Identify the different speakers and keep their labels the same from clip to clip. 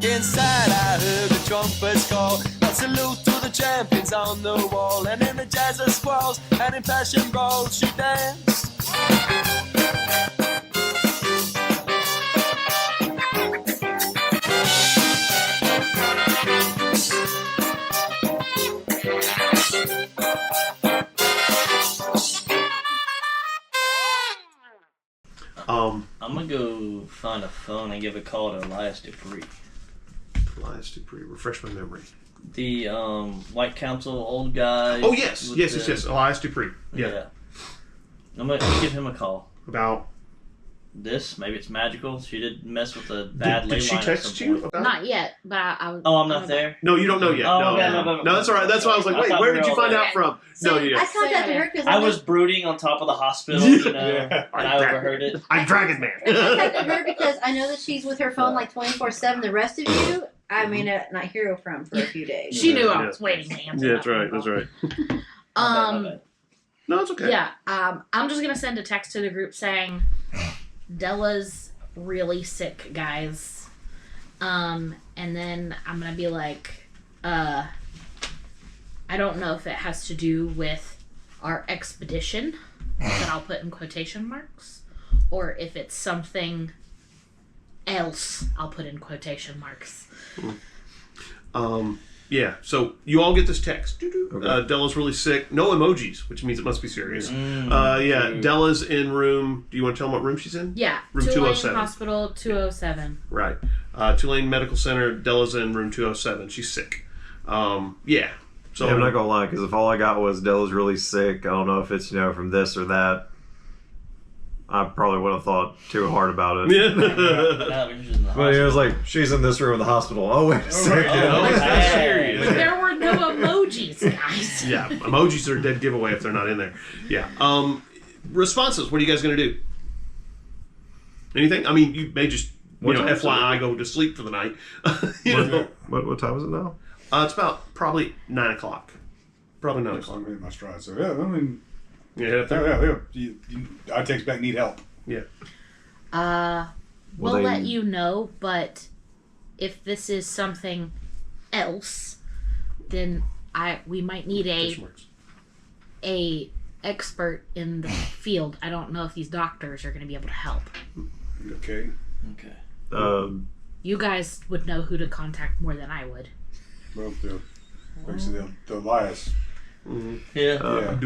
Speaker 1: Inside I heard the trumpets call, a salute to the champions on the wall. And in the jazz of squalls and in passion brawls she danced.
Speaker 2: I'm gonna go find a phone and give a call to Elias Dupree.
Speaker 3: Elias Dupree, refresh my memory.
Speaker 2: The White Council old guy.
Speaker 3: Oh yes, yes. Elias Dupree. Yeah.
Speaker 2: I'm gonna give him a call.
Speaker 3: About
Speaker 2: this? Maybe it's magical. She did mess with a bad ley
Speaker 3: Did she
Speaker 2: line
Speaker 3: text you? About
Speaker 4: Not yet, but I
Speaker 2: Oh, I'm not there.
Speaker 3: No, you don't know yet.
Speaker 2: Oh,
Speaker 3: no,
Speaker 2: okay,
Speaker 3: no, that's all right. That's why I was like, wait, where did you find out from?
Speaker 5: So
Speaker 3: no,
Speaker 5: I contacted her because
Speaker 2: I was brooding on top of the hospital, you know, and I overheard it.
Speaker 3: I'm Dragon Man.
Speaker 5: I contacted her because I know that she's with her phone like 24/7. The rest of you, I may not hear from for a few days.
Speaker 4: She knew I was waiting to answer.
Speaker 3: Yeah, that's right. That's right. No, it's okay.
Speaker 4: Yeah. I'm just gonna send a text to the group saying, Dela's really sick, guys. And then I'm gonna be like, I don't know if it has to do with our expedition that I'll put in quotation marks, or if it's something else I'll put in quotation marks.
Speaker 3: Yeah, so you all get this text. Okay. Dela's really sick. No emojis, which means it must be serious. Dela's in room. Do you want to tell them what room she's in?
Speaker 4: Yeah,
Speaker 3: room 207.
Speaker 4: Hospital 207.
Speaker 3: Right. Tulane Medical Center. Dela's in room 207. She's sick. Yeah. So
Speaker 6: I'm not gonna lie, because if all I got was Dela's really sick, I don't know if it's from this or that. I probably would have thought too hard about it.
Speaker 3: Yeah.
Speaker 6: But it was like, she's in this room in the hospital. Oh, wait a second.
Speaker 4: But there were no emojis, guys.
Speaker 3: Yeah, emojis are a dead giveaway if they're not in there. Yeah. Responses. What are you guys going to do? Anything? I mean, you may just, FYI, go to sleep for the night.
Speaker 6: What time is it now?
Speaker 3: It's about probably 9 o'clock. Probably 9 o'clock.
Speaker 7: I'm in my stride. So, yeah, I mean...
Speaker 3: Yeah.
Speaker 7: I text back, need help.
Speaker 3: Yeah.
Speaker 4: We'll let you know, but if this is something else, then we might need a expert in the field. I don't know if these doctors are going to be able to help.
Speaker 7: Okay.
Speaker 4: You guys would know who to contact more than I would.
Speaker 7: Well, the Elias.
Speaker 2: Mm-hmm. Yeah,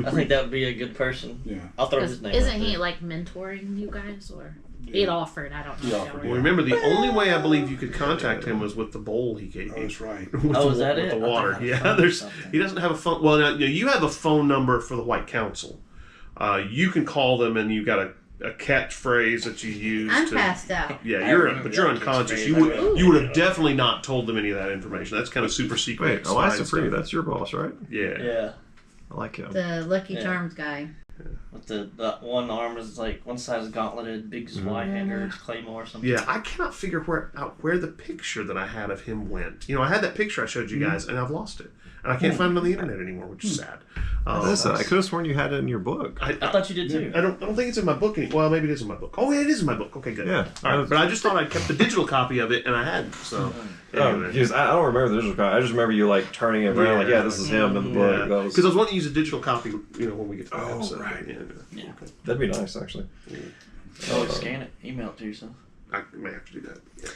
Speaker 2: I think that would be a good person. Yeah, I'll throw his name.
Speaker 4: Isn't he like mentoring you guys, or he'd offered? I don't know.
Speaker 3: Well, remember, the only way I believe you could contact him was with the bowl he gave you.
Speaker 7: Oh, that's right.
Speaker 3: Is that it? With the water. Yeah, he doesn't have a phone. Well, now you have a phone number for the White Council. You can call them, and you've got a catchphrase that you use.
Speaker 5: I'm passed out.
Speaker 3: Yeah, you're unconscious. You would have definitely not told them any of that information. That's kind of super secret.
Speaker 6: Wait, Elias Dupree, that's your boss, right?
Speaker 3: Yeah.
Speaker 2: Yeah.
Speaker 6: I like him.
Speaker 5: The Lucky Charms guy.
Speaker 2: With the one arm is like one side is gauntleted, big Y-hander, claymore or something.
Speaker 3: Yeah, I cannot figure out where the picture that I had of him went. I had that picture I showed you guys, and I've lost it. And I can't find it on the internet anymore, which is sad.
Speaker 6: I could have sworn you had it in your book.
Speaker 2: I thought you did too.
Speaker 3: I don't think it's in my book anymore. Well, maybe it is in my book. Oh, yeah, it is in my book. Okay, good.
Speaker 6: Yeah.
Speaker 3: All right, but I just thought I'd kept the digital copy of it, and I hadn't. So. Anyway.
Speaker 6: I don't remember the digital copy. I just remember you turning it around this is him in the book.
Speaker 3: Because I was wanting to use a digital copy, when we get to that episode.
Speaker 6: Right.
Speaker 3: Yeah.
Speaker 6: Okay. That'd be nice, actually.
Speaker 2: Yeah. Scan it, email it to yourself.
Speaker 3: I may have to do that. Yeah.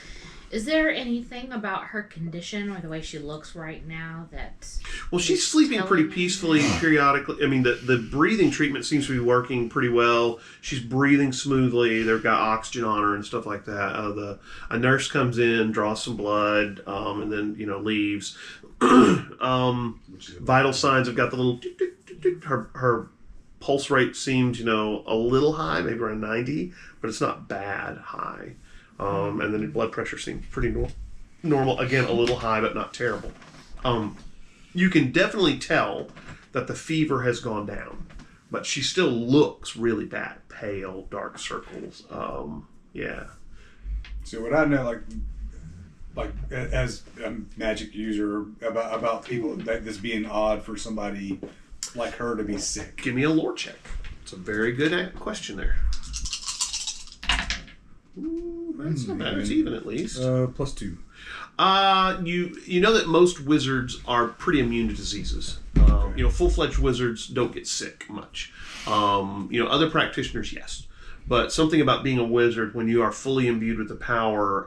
Speaker 4: Is there anything about her condition or the way she looks right now that...
Speaker 3: Well, she's sleeping pretty peacefully periodically. I mean, the breathing treatment seems to be working pretty well. She's breathing smoothly. They've got oxygen on her and stuff like that. A nurse comes in, draws some blood, and then, leaves. Vital signs have got the little... Her pulse rate seems, a little high, maybe around 90, but it's not bad high. And then the blood pressure seems pretty normal. Again, a little high, but not terrible. You can definitely tell that the fever has gone down, but she still looks really bad. Pale, dark circles. Yeah.
Speaker 7: So what I know, like as a magic user, about people, this being odd for somebody like her to be sick.
Speaker 3: Give me a lore check. It's a very good question there. That's not bad. It's even at least.
Speaker 7: +2.
Speaker 3: You know that most wizards are pretty immune to diseases. You know, full-fledged wizards don't get sick much. You know, other practitioners, yes. But something about being a wizard, when you are fully imbued with the power,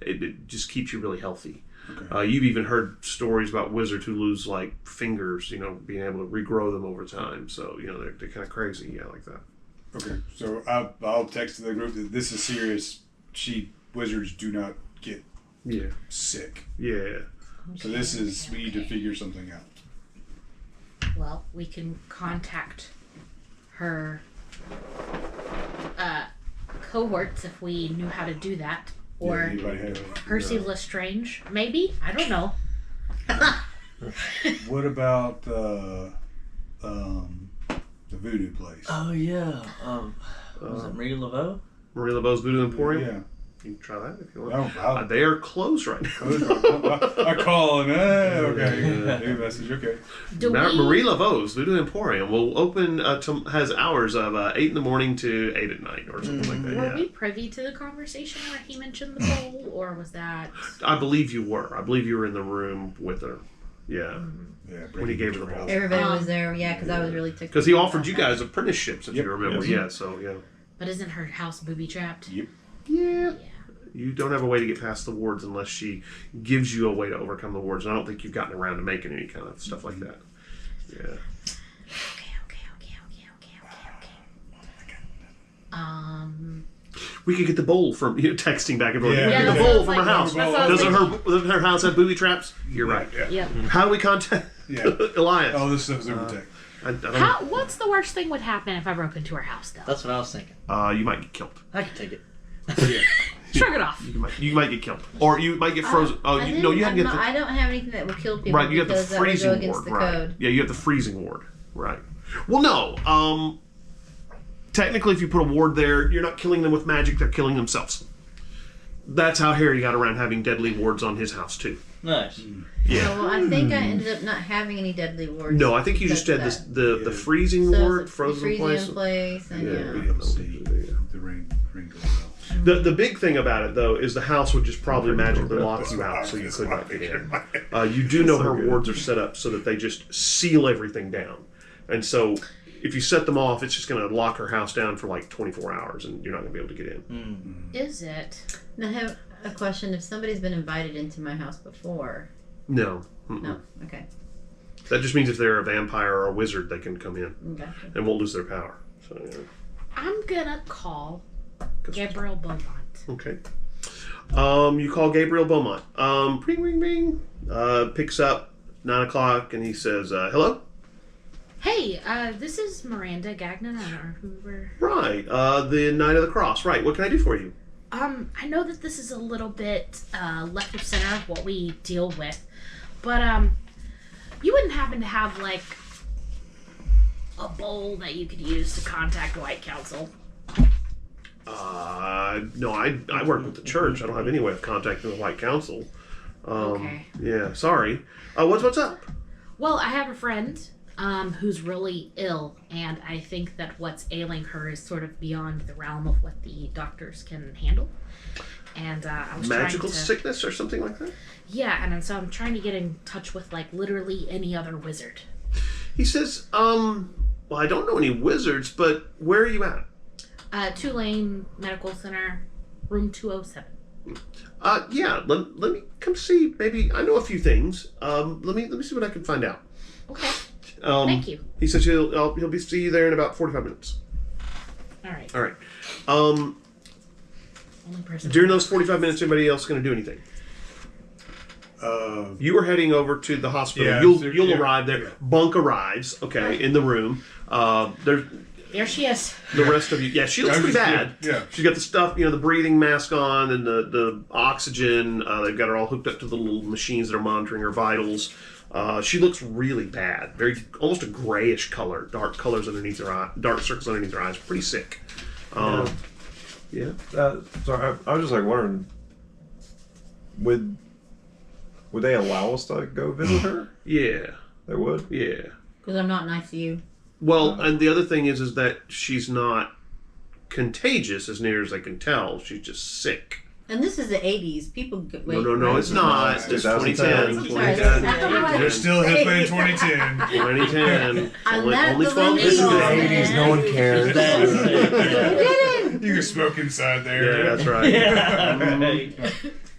Speaker 3: it just keeps you really healthy. Okay. You've even heard stories about wizards who lose, like, fingers, you know, being able to regrow them over time. So, you know, they're kind of crazy, yeah, like that.
Speaker 7: Okay, so I'll text the group that this is serious. Wizards do not get sick.
Speaker 3: Yeah.
Speaker 7: So this is, we need to figure something out.
Speaker 4: Well, we can contact her cohorts if we knew how to do that. Or Percy Lestrange, maybe? I don't know.
Speaker 7: What about the voodoo place?
Speaker 2: Oh yeah. Was it Marie Laveau?
Speaker 3: Marie Laveau's Voodoo Emporium?
Speaker 7: Yeah.
Speaker 3: You can try that if you want.
Speaker 7: No,
Speaker 3: They are closed right now.
Speaker 7: I call and okay. New message. Okay.
Speaker 3: Marie Laveau's Voodoo Emporium will open has hours of 8 in the morning to 8 at night or something like that.
Speaker 4: Were we privy to the conversation where he mentioned the bowl, or was that?
Speaker 3: I believe you were. I believe you were in the room with her. Yeah.
Speaker 7: Yeah.
Speaker 3: When he gave her the bowl.
Speaker 5: Everybody was there, because I was really ticked.
Speaker 3: Because he offered you guys apprenticeships, if you remember.
Speaker 7: Yes.
Speaker 3: Yeah. So yeah.
Speaker 4: But isn't her house booby trapped?
Speaker 7: Yep.
Speaker 3: Yeah. You don't have a way to get past the wards unless she gives you a way to overcome the wards. And I don't think you've gotten around to making any kind of stuff like that. Yeah.
Speaker 4: Okay.
Speaker 3: We could get the bowl from texting back and forth.
Speaker 7: Yeah.
Speaker 3: We
Speaker 7: Yeah,
Speaker 3: get the
Speaker 7: that
Speaker 3: bowl
Speaker 4: sounds
Speaker 3: from her
Speaker 4: like-
Speaker 3: house.
Speaker 4: that sounds
Speaker 3: Doesn't her house have booby traps? You're right.
Speaker 7: Yeah.
Speaker 4: Yep.
Speaker 3: How do we contact Elias?
Speaker 7: Oh, this stuff's over text.
Speaker 3: I don't
Speaker 4: What's the worst thing would happen if I broke into her house, though?
Speaker 2: That's what I was thinking.
Speaker 3: You might get killed.
Speaker 2: I can take it.
Speaker 4: Shrug it off.
Speaker 3: You might get killed, or you might get frozen. You have to get
Speaker 5: I don't have anything that would kill people.
Speaker 3: right. You have the
Speaker 5: because that would go
Speaker 3: freezing
Speaker 5: against
Speaker 3: ward,
Speaker 5: the
Speaker 3: right?
Speaker 5: code.
Speaker 3: Yeah, you have the freezing ward, right? Well, no. Technically, if you put a ward there, you're not killing them with magic; they're killing themselves. That's how Harry got around having deadly wards on his house too.
Speaker 2: Nice.
Speaker 3: Yeah.
Speaker 5: So I think I ended up not having any deadly wards.
Speaker 3: No, I think you just had
Speaker 5: because
Speaker 3: this the freezing
Speaker 5: of that.
Speaker 3: ward,
Speaker 5: So
Speaker 3: frozen
Speaker 5: the
Speaker 3: place.
Speaker 5: freezing place, and
Speaker 3: Yeah.
Speaker 7: The ring doorbell.
Speaker 3: The big thing about it though is the house would just probably magically lock you out, so you could not get in. You do know her wards are set up so that they just seal everything down, and so if you set them off, it's just going to lock her house down for like 24 hours, and you're not going to be able to get in.
Speaker 4: Is it?
Speaker 5: Now I have a question. If somebody's been invited into my house before,
Speaker 3: No.
Speaker 5: no, okay,
Speaker 3: That just means if they're a vampire or a wizard, they can come in
Speaker 5: gotcha.
Speaker 3: and won't lose their power. So yeah.
Speaker 4: I'm gonna call Gabriel Beaumont.
Speaker 3: Okay. You call Gabriel Beaumont. Ring, ring, ring. Picks up 9 o'clock, and he says, "Hello."
Speaker 4: Hey, this is Miranda Gagnon. I don't know who we're...
Speaker 3: Right. The Knight of the Cross. Right. What can I do for you?
Speaker 4: I know that this is a little bit left of center of what we deal with, but you wouldn't happen to have like a bowl that you could use to contact White Council?
Speaker 3: No, I work with the church. I don't have any way of contacting the White Council.
Speaker 4: Okay.
Speaker 3: Yeah, sorry. What's up?
Speaker 4: Well, I have a friend who's really ill, and I think that what's ailing her is sort of beyond the realm of what the doctors can handle. And I was
Speaker 3: Magical
Speaker 4: trying to...
Speaker 3: sickness or something like that?
Speaker 4: Yeah, and so I'm trying to get in touch with, like, literally any other wizard.
Speaker 3: He says, well, I don't know any wizards, but where are you at?
Speaker 4: Tulane Medical Center, room 207.
Speaker 3: Yeah, let me come see. Maybe I know a few things. Let me see what I can find out.
Speaker 4: Okay. Thank you.
Speaker 3: He says he'll be see you there in about 45 minutes.
Speaker 4: All right.
Speaker 3: All right.
Speaker 4: Only person.
Speaker 3: During those 45 minutes, anybody else going to do anything? You are heading over to the hospital.
Speaker 7: Yeah,
Speaker 3: You'll
Speaker 7: yeah.
Speaker 3: arrive there. Bunk arrives. Okay, in the room.
Speaker 4: There she is.
Speaker 3: The rest of you, yeah, she looks pretty bad.
Speaker 7: Yeah.
Speaker 3: She's got the stuff, the breathing mask on and the oxygen. They've got her all hooked up to the little machines that are monitoring her vitals. She looks really bad. Almost a grayish color. Dark colors underneath her eye. Dark circles underneath her eyes. Pretty sick. Yeah.
Speaker 6: Sorry, I was just like wondering, would they allow us to go visit her?
Speaker 3: Yeah.
Speaker 6: They would?
Speaker 3: Yeah.
Speaker 5: Because I'm not nice to you.
Speaker 3: Well, and the other thing is that she's not contagious as near as I can tell. She's just sick.
Speaker 5: And this is the 80s. People wait.
Speaker 3: No, it's not. It's 2010.
Speaker 6: 2010.
Speaker 7: They're still hip in 2010.
Speaker 3: 2010.
Speaker 5: I'm
Speaker 3: Only
Speaker 5: not
Speaker 3: 12
Speaker 5: the
Speaker 3: years ago.
Speaker 5: millennial.
Speaker 6: No one cares.
Speaker 7: You can smoke inside there.
Speaker 3: Yeah, that's right.
Speaker 2: Yeah. Right.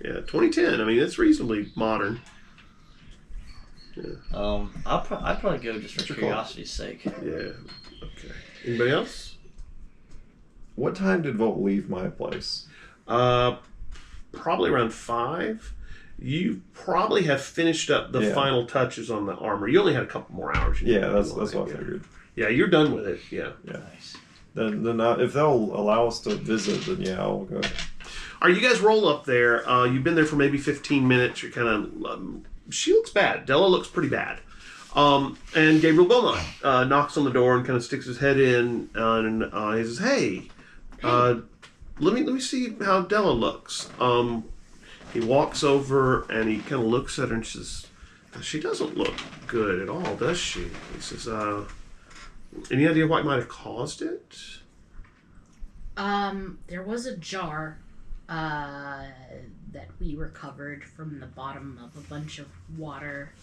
Speaker 3: Yeah, 2010. I mean, it's reasonably modern.
Speaker 2: I'd probably go just for
Speaker 3: What's your
Speaker 2: curiosity's sake.
Speaker 3: Yeah. Okay. Anybody else?
Speaker 6: What time did Volt leave my place?
Speaker 3: Probably around 5. You probably have finished up the final touches on the armor. You only had a couple more hours.
Speaker 6: Yeah, that's what I figured.
Speaker 3: Yeah, you're done with it. Yeah.
Speaker 2: Nice.
Speaker 6: Then if they'll allow us to visit, then yeah, I'll go.
Speaker 3: All right, you guys roll up there. You've been there for maybe 15 minutes. You're kind of... she looks bad. Dela looks pretty bad. And Gabriel Beaumont knocks on the door and kind of sticks his head in, and he says, "Hey, let me see how Dela looks." He walks over and he kind of looks at her and says, "She doesn't look good at all, does she?" He says, "Any idea what might have caused it?"
Speaker 4: There was a jar that we recovered from the bottom of a bunch of water.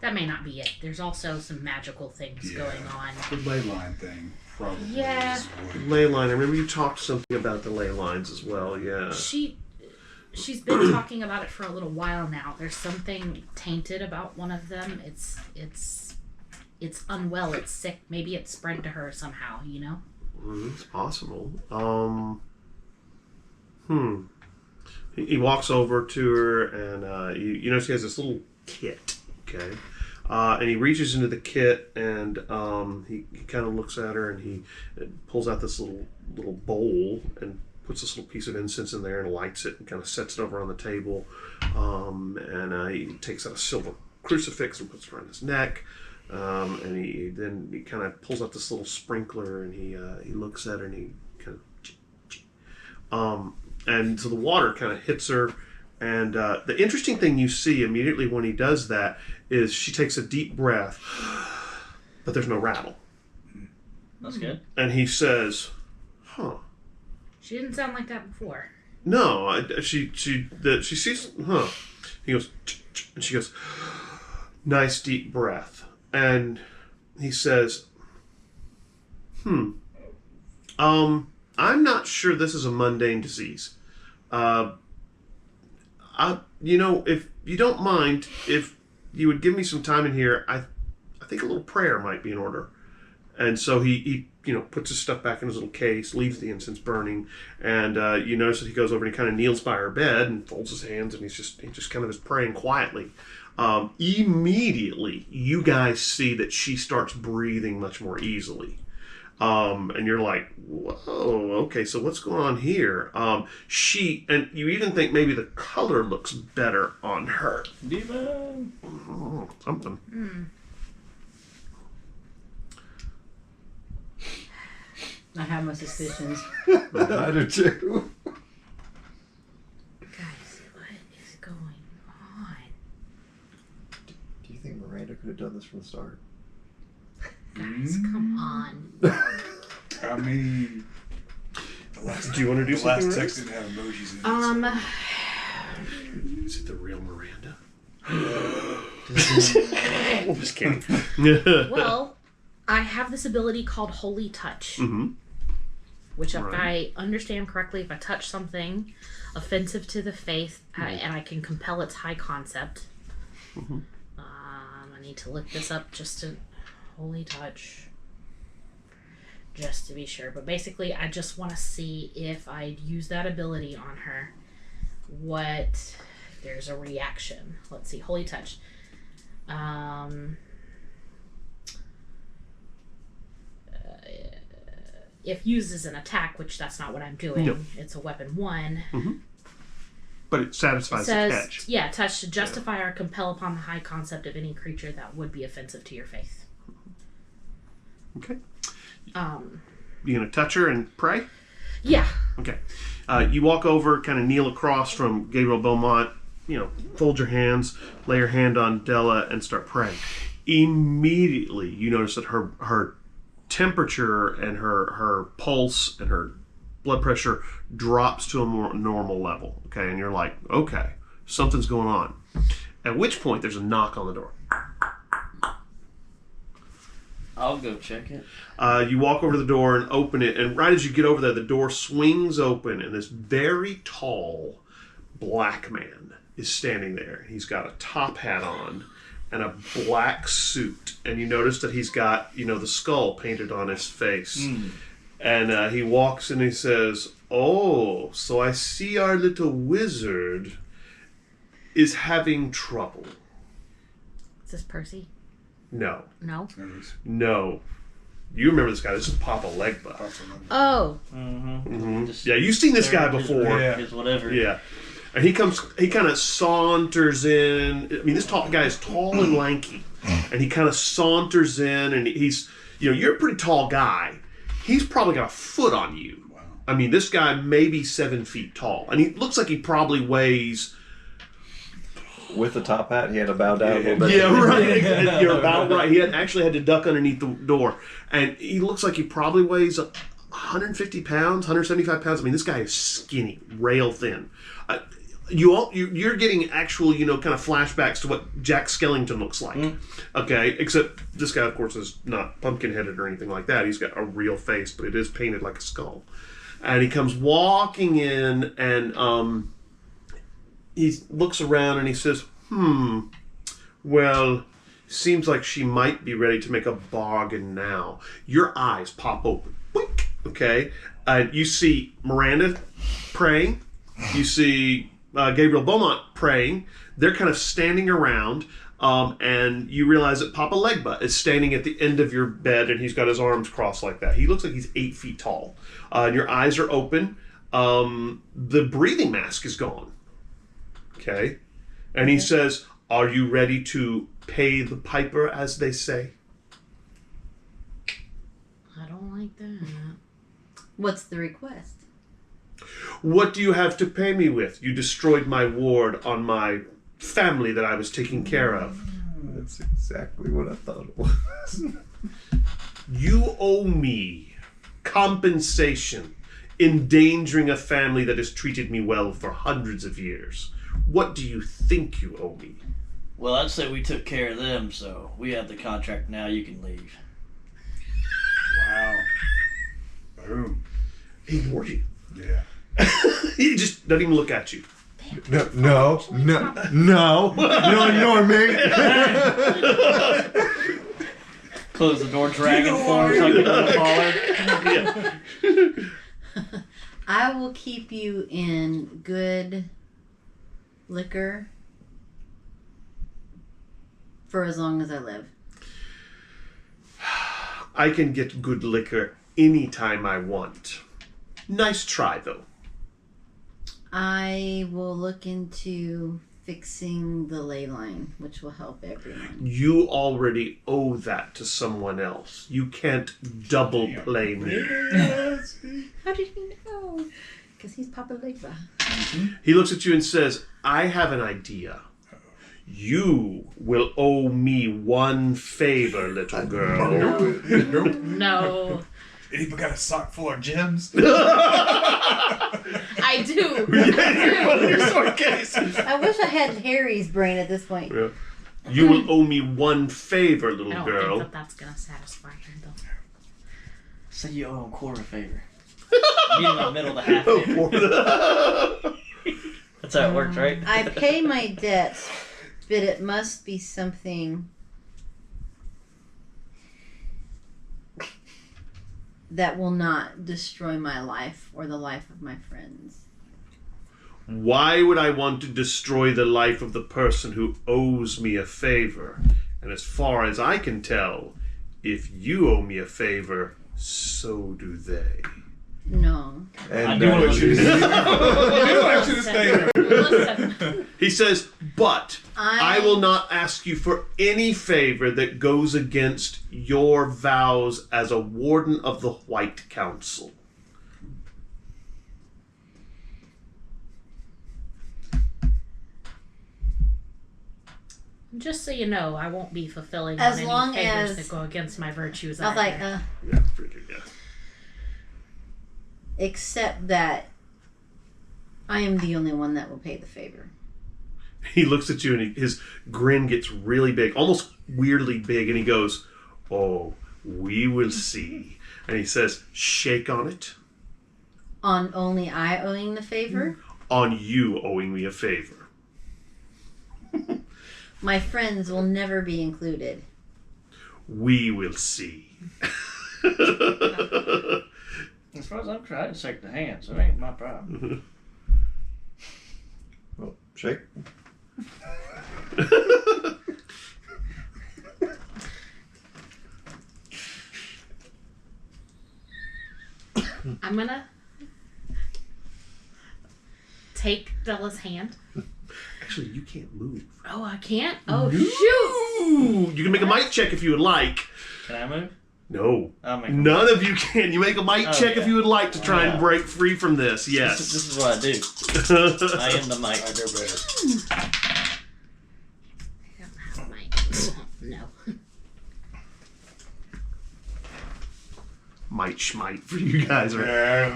Speaker 4: That may not be it. There's also some magical things going on.
Speaker 7: The ley line thing, probably.
Speaker 4: Yeah.
Speaker 3: Ley line. I remember you talked something about the ley lines as well. Yeah.
Speaker 4: She's been talking about it for a little while now. There's something tainted about one of them. It's unwell. It's sick. Maybe it spread to her somehow. You know.
Speaker 3: It's possible. He walks over to her and you know she has this little kit. Okay. And he reaches into the kit and he kind of looks at her and he pulls out this little bowl and puts this little piece of incense in there and lights it and kind of sets it over on the table. And he takes out a silver crucifix and puts it around his neck. And he kind of pulls out this little sprinkler and he looks at her and he kind of and so the water kind of hits her. And the interesting thing you see immediately when he does that is she takes a deep breath, but there's no rattle.
Speaker 2: That's good.
Speaker 3: And he says, "Huh."
Speaker 4: She didn't sound like that before.
Speaker 3: No, she sees, huh. He goes, and she goes, "Nice deep breath." And he says, I'm not sure this is a mundane disease. If you don't mind, if you would give me some time in here, I think a little prayer might be in order." And so he puts his stuff back in his little case, leaves the incense burning, and you notice that he goes over and he kind of kneels by her bed and folds his hands, and he just kind of is praying quietly. Immediately, you guys see that she starts breathing much more easily. And you're like, "Whoa, okay, so what's going on here?" And you even think maybe the color looks better on her.
Speaker 2: Demon.
Speaker 3: Something.
Speaker 5: I have my suspicions.
Speaker 6: I do too.
Speaker 4: Guys, what is going on?
Speaker 6: Do you think Miranda could have done this from the start?
Speaker 4: Guys, come on.
Speaker 7: I mean,
Speaker 3: Do you want to do
Speaker 7: the
Speaker 3: something?
Speaker 7: last
Speaker 3: Rex?
Speaker 7: text didn't have emojis in it.
Speaker 3: Is it the real Miranda?
Speaker 6: Just kidding.
Speaker 4: Well, I have this ability called Holy Touch. Which, if I understand correctly, if I touch something offensive to the faith, and I can compel its high concept. I need to look this up just to Holy Touch, just to be sure. But basically, I just want to see if I use that ability on her, what there's a reaction. Let's see, Holy Touch. If used as an attack, which that's not what I'm doing,
Speaker 3: No.
Speaker 4: it's a weapon 1.
Speaker 3: But it satisfies the catch.
Speaker 4: Yeah, touch to justify or compel upon the high concept of any creature that would be offensive to your faith.
Speaker 3: Okay.
Speaker 4: You
Speaker 3: gonna touch her and pray?
Speaker 4: Yeah.
Speaker 3: Okay. You walk over, kind of kneel across from Gabriel Beaumont, fold your hands, lay your hand on Dela, and start praying. Immediately, you notice that her temperature and her pulse and her blood pressure drops to a more normal level. Okay, and you're like, okay, something's going on. At which point, there's a knock on the door.
Speaker 2: I'll go check it.
Speaker 3: You walk over to the door and open it, and right as you get over there, the door swings open, and this very tall black man is standing there. He's got a top hat on and a black suit, and you notice that he's got, the skull painted on his face. And he walks and he says, "Oh, so I see our little wizard is having trouble."
Speaker 4: Is this Percy?
Speaker 3: No.
Speaker 4: No.
Speaker 3: No. You remember this guy. This is Papa Legba.
Speaker 4: Oh.
Speaker 3: Yeah, you've seen this guy before.
Speaker 2: His whatever.
Speaker 3: Yeah. And he kind of saunters in. I mean, this guy is tall and lanky. And he kind of saunters in, and he's, you're a pretty tall guy. He's probably got a foot on you.
Speaker 7: Wow.
Speaker 3: I mean, this guy may be 7 feet tall. And he looks like he probably weighs...
Speaker 6: With the top hat, he had to bow down a little bit.
Speaker 3: Yeah, right. You're about right. He actually had to duck underneath the door. And he looks like he probably weighs 150 pounds, 175 pounds. I mean, this guy is skinny, rail thin. You're getting actual, kind of flashbacks to what Jack Skellington looks like. Okay, except this guy, of course, is not pumpkin-headed or anything like that. He's got a real face, but it is painted like a skull. And he comes walking in, and he looks around and he says, well, seems like she might be ready to make a bargain now. Your eyes pop open. Boink, okay? You see Miranda praying. You see Gabriel Beaumont praying. They're kind of standing around, and you realize that Papa Legba is standing at the end of your bed, and he's got his arms crossed like that. He looks like he's 8 feet tall. And your eyes are open. The breathing mask is gone. Okay? And he says, "Are you ready to pay the piper, as they say?"
Speaker 4: I don't like that.
Speaker 5: What's the request?
Speaker 3: "What do you have to pay me with? You destroyed my ward on my family that I was taking care of."
Speaker 6: That's exactly what I thought it was.
Speaker 3: "You owe me compensation, endangering a family that has treated me well for hundreds of years. What do you think you owe me?"
Speaker 2: Well, I'd say we took care of them, so we have the contract now. You can leave.
Speaker 7: Wow. Boom.
Speaker 3: He ignored you.
Speaker 7: Yeah.
Speaker 3: He just doesn't even look at you.
Speaker 6: No, ignore me.
Speaker 2: Close the door, dragon form, tuck it on the collar.
Speaker 5: I will keep you in good liquor for as long as I live.
Speaker 3: I can get good liquor anytime I want. Nice try, though.
Speaker 5: I will look into fixing the ley line, which will help everyone.
Speaker 3: You already owe that to someone else. You can't double play me.
Speaker 5: How did he know? Because he's Papa Legba.
Speaker 3: He looks at you and says, "I have an idea. You will owe me one favor, little girl."
Speaker 4: No.
Speaker 7: Anybody got a sock full of gems?
Speaker 4: I do.
Speaker 3: Your sword case.
Speaker 5: I wish I had Harry's brain at this point.
Speaker 3: Yeah. "You will owe me one favor,
Speaker 4: I
Speaker 3: little
Speaker 4: don't
Speaker 3: girl."
Speaker 4: think that's going to satisfy him, though.
Speaker 2: Say you owe him a quarter favor. You in the middle of the half favor. That's how it works, right?
Speaker 5: I pay my debts, but it must be something that will not destroy my life or the life of my friends.
Speaker 3: Why would I want to destroy the life of the person who owes me a favor? And as far as I can tell, if you owe me a favor, so do they.
Speaker 5: No.
Speaker 2: I
Speaker 6: And
Speaker 2: do want
Speaker 7: You knew I should have stayed there.
Speaker 4: Listen.
Speaker 3: He says, "But I will not ask you for any favor that goes against your vows as a warden of the White Council."
Speaker 4: Just so you know, I won't be fulfilling
Speaker 5: As
Speaker 4: on any
Speaker 5: long
Speaker 4: favors
Speaker 5: as-
Speaker 4: that go against my virtues.
Speaker 5: I was like,
Speaker 3: Yeah, pretty good, yeah.
Speaker 5: except that I am the only one that will pay the favor.
Speaker 3: He looks at you and his grin gets really big, almost weirdly big, and he goes, "Oh, we will see." And he says, "Shake on it."
Speaker 5: On only I owing the favor?
Speaker 3: On you owing me a favor.
Speaker 5: My friends will never be included.
Speaker 3: We will see.
Speaker 2: As far as I'm concerned, I can shake the hands. It ain't my problem.
Speaker 6: Well, shake.
Speaker 4: I'm gonna take Dela's hand.
Speaker 3: Actually, you can't move.
Speaker 4: Oh, I can't? Oh,
Speaker 3: No.
Speaker 4: shoot!
Speaker 3: You can make a might check if you would like.
Speaker 2: Can I move?
Speaker 3: No.
Speaker 2: I'll make
Speaker 3: None of you can. You make a might
Speaker 2: Oh,
Speaker 3: check if
Speaker 2: yeah.
Speaker 3: you would like to try and
Speaker 2: Yeah.
Speaker 3: break free from this.
Speaker 2: This
Speaker 3: Yes.
Speaker 2: is what I do. I am the mic.
Speaker 7: I know better.
Speaker 4: I don't have my... No.
Speaker 3: Might schmite for you guys. Right?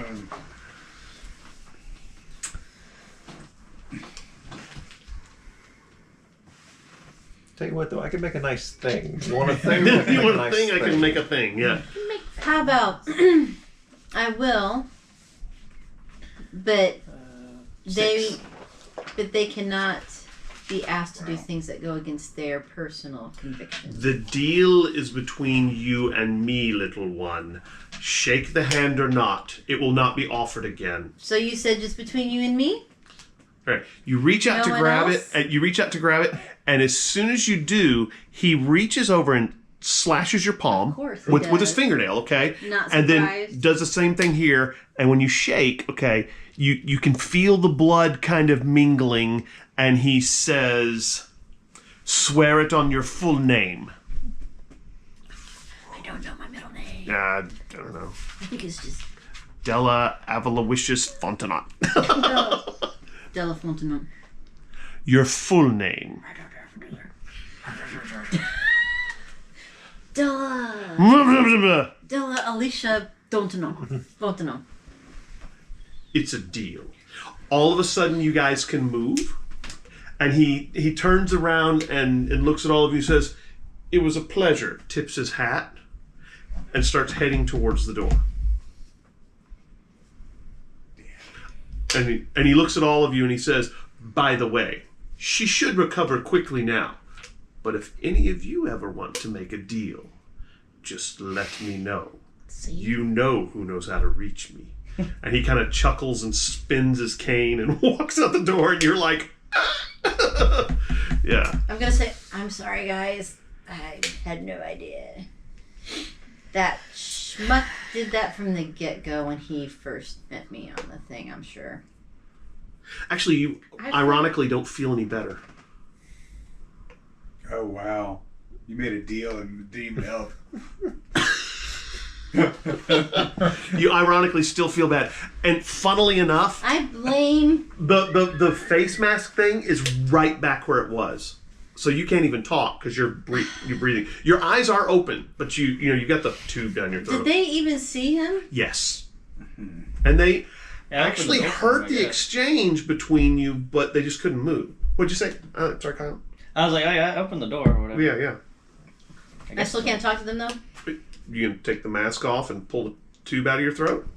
Speaker 6: Tell you what, though, I can make a nice thing. You want a thing?
Speaker 3: If you want a
Speaker 6: nice
Speaker 3: thing, I can make a thing. Yeah.
Speaker 5: How about I will, but they cannot be asked to do things that go against their personal convictions.
Speaker 3: The deal is between you and me, little one. Shake the hand or not, it will not be offered again.
Speaker 5: So you said just between you and me?
Speaker 3: All right. You reach out
Speaker 5: No
Speaker 3: to
Speaker 5: one
Speaker 3: grab
Speaker 5: else?
Speaker 3: it, and you reach out to grab it, and as soon as you do, he reaches over and slashes your palm
Speaker 5: Of course he
Speaker 3: with his
Speaker 5: does.
Speaker 3: fingernail, okay?
Speaker 5: Not
Speaker 3: and then
Speaker 5: surprised.
Speaker 3: does the same thing here, and when you shake, okay, you can feel the blood kind of mingling, and he says, "Swear it on your full name."
Speaker 5: I don't know my middle name.
Speaker 3: I don't know.
Speaker 5: I think it's just
Speaker 3: Dela Avalowicious Fontenot.
Speaker 5: Dela Fontenot.
Speaker 3: Your full name.
Speaker 5: Dela Alicia Fontenot.
Speaker 3: It's a deal. All of a sudden, you guys can move, and he turns around and looks at all of you and says, "It was a pleasure," tips his hat, and starts heading towards the door. And he looks at all of you and he says, "By the way, she should recover quickly now, but if any of you ever want to make a deal, just let me know.
Speaker 4: See?
Speaker 3: You know who knows how to reach me." And he kind of chuckles and spins his cane and walks out the door, and you're like, yeah.
Speaker 5: I'm gonna say, I'm sorry guys. I had no idea. That schmuck did that from the get-go when he first met me on the thing, I'm sure.
Speaker 3: Actually, you ironically don't feel any better.
Speaker 7: Oh wow, you made a deal and didn't even help.
Speaker 3: You ironically still feel bad. And funnily enough,
Speaker 5: I blame
Speaker 3: the face mask thing is right back where it was. So you can't even talk because you're breathing. Your eyes are open, but you got the tube down your throat.
Speaker 5: Did they even see him?
Speaker 3: Yes. And they
Speaker 2: Yeah, I
Speaker 3: actually
Speaker 2: opened the door for
Speaker 3: heard
Speaker 2: him, I
Speaker 3: the
Speaker 2: guess.
Speaker 3: exchange between you, but they just couldn't move. What'd you say? Sorry, Kyle.
Speaker 2: I was like, oh yeah, I opened the door or whatever.
Speaker 3: Yeah.
Speaker 5: I still can't talk to them though?
Speaker 3: You can take the mask off and pull the tube out of your throat?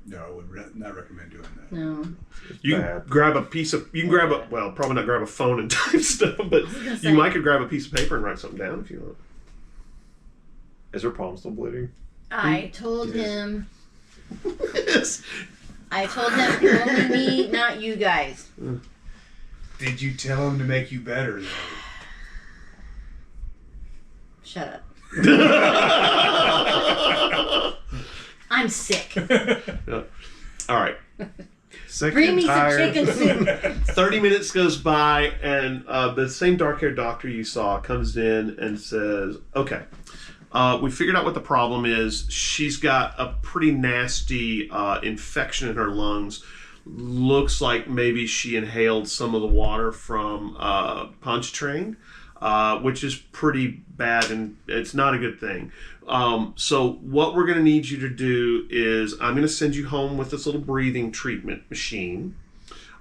Speaker 7: No, I would not recommend doing that.
Speaker 5: No.
Speaker 3: You
Speaker 6: Bad.
Speaker 3: can grab a piece of... You can grab a... Well, probably not grab a phone and type stuff, but
Speaker 4: gonna
Speaker 3: you
Speaker 4: say-
Speaker 3: might could grab a piece of paper and write something down if you want.
Speaker 6: Is her palm still bleeding?
Speaker 5: I told him
Speaker 3: Yes.
Speaker 5: only me, not you guys.
Speaker 7: Did you tell him to make you better though?
Speaker 5: Shut up. I'm sick.
Speaker 3: All right.
Speaker 6: Sick
Speaker 5: Bring
Speaker 6: and
Speaker 5: me some
Speaker 6: tired.
Speaker 5: chicken soup.
Speaker 3: 30 minutes goes by, and the same dark-haired doctor you saw comes in and says, "Okay, we figured out what the problem is. She's got a pretty nasty infection in her lungs. Looks like maybe she inhaled some of the water from Pontchartrain, which is pretty bad, and it's not a good thing. So what we're going to need you to do is I'm going to send you home with this little breathing treatment machine.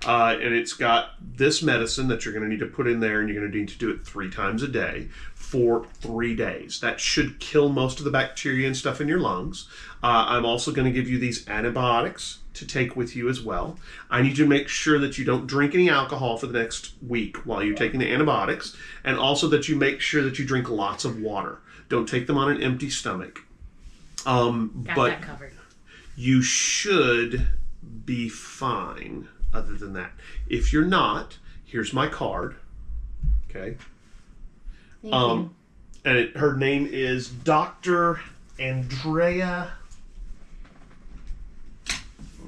Speaker 3: And it's got this medicine that you're going to need to put in there, and you're going to need to do it 3 times a day for 3 days. That should kill most of the bacteria and stuff in your lungs. I'm also going to give you these antibiotics to take with you as well. I need you to make sure that you don't drink any alcohol for the next week while you're taking the antibiotics, and also that you make sure that you drink lots of water. Don't take them on an empty stomach.
Speaker 4: Got
Speaker 3: But
Speaker 4: that covered.
Speaker 3: you should be fine other than that. If you're not, here's my card. Okay.
Speaker 5: Thank you.
Speaker 3: And her name is Dr. Andrea.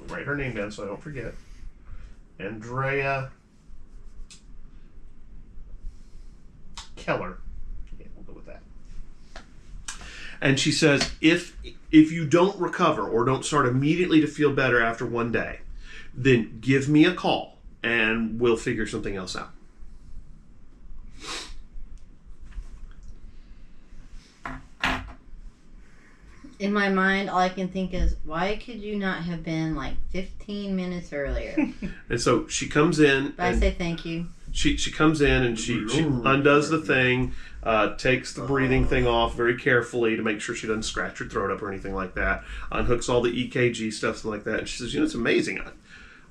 Speaker 3: Write her name down so I don't forget. Andrea Keller. Yeah, we'll go with that. And she says, if you don't recover or don't start immediately to feel better after 1 day, then give me a call and we'll figure something else out.
Speaker 5: In my mind, all I can think is, why could you not have been like 15 minutes earlier?
Speaker 3: And so she comes in.
Speaker 5: But I say thank you.
Speaker 3: She comes in and she undoes the thing, takes the breathing thing off very carefully to make sure she doesn't scratch her throat up or anything like that, unhooks all the EKG stuff and like that. And she says, it's amazing.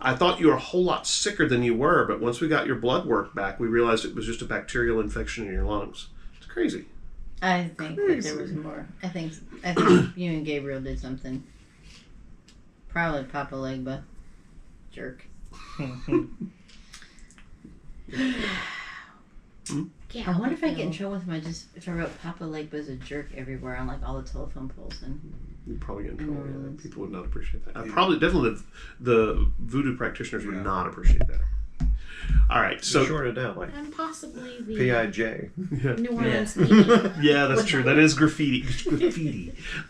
Speaker 3: I thought you were a whole lot sicker than you were, but once we got your blood work back, we realized it was just a bacterial infection in your lungs. It's crazy.
Speaker 5: I think that there was more. I think you and Gabriel did something. Probably Papa Legba. Jerk.
Speaker 4: Can't
Speaker 5: I
Speaker 4: help
Speaker 5: wonder if
Speaker 4: but
Speaker 5: I get in
Speaker 4: feel-
Speaker 5: trouble if I wrote Papa Legba's a jerk everywhere on like all the telephone poles and.
Speaker 3: You'd probably get in trouble.
Speaker 5: New
Speaker 3: Yeah.
Speaker 5: Orleans.
Speaker 3: People would not appreciate that. Definitely the voodoo practitioners would not appreciate that. All right, so
Speaker 6: short it down like
Speaker 4: And possibly the
Speaker 6: P.I.J.
Speaker 4: New Orleans media.
Speaker 3: yeah, that's true. That is graffiti.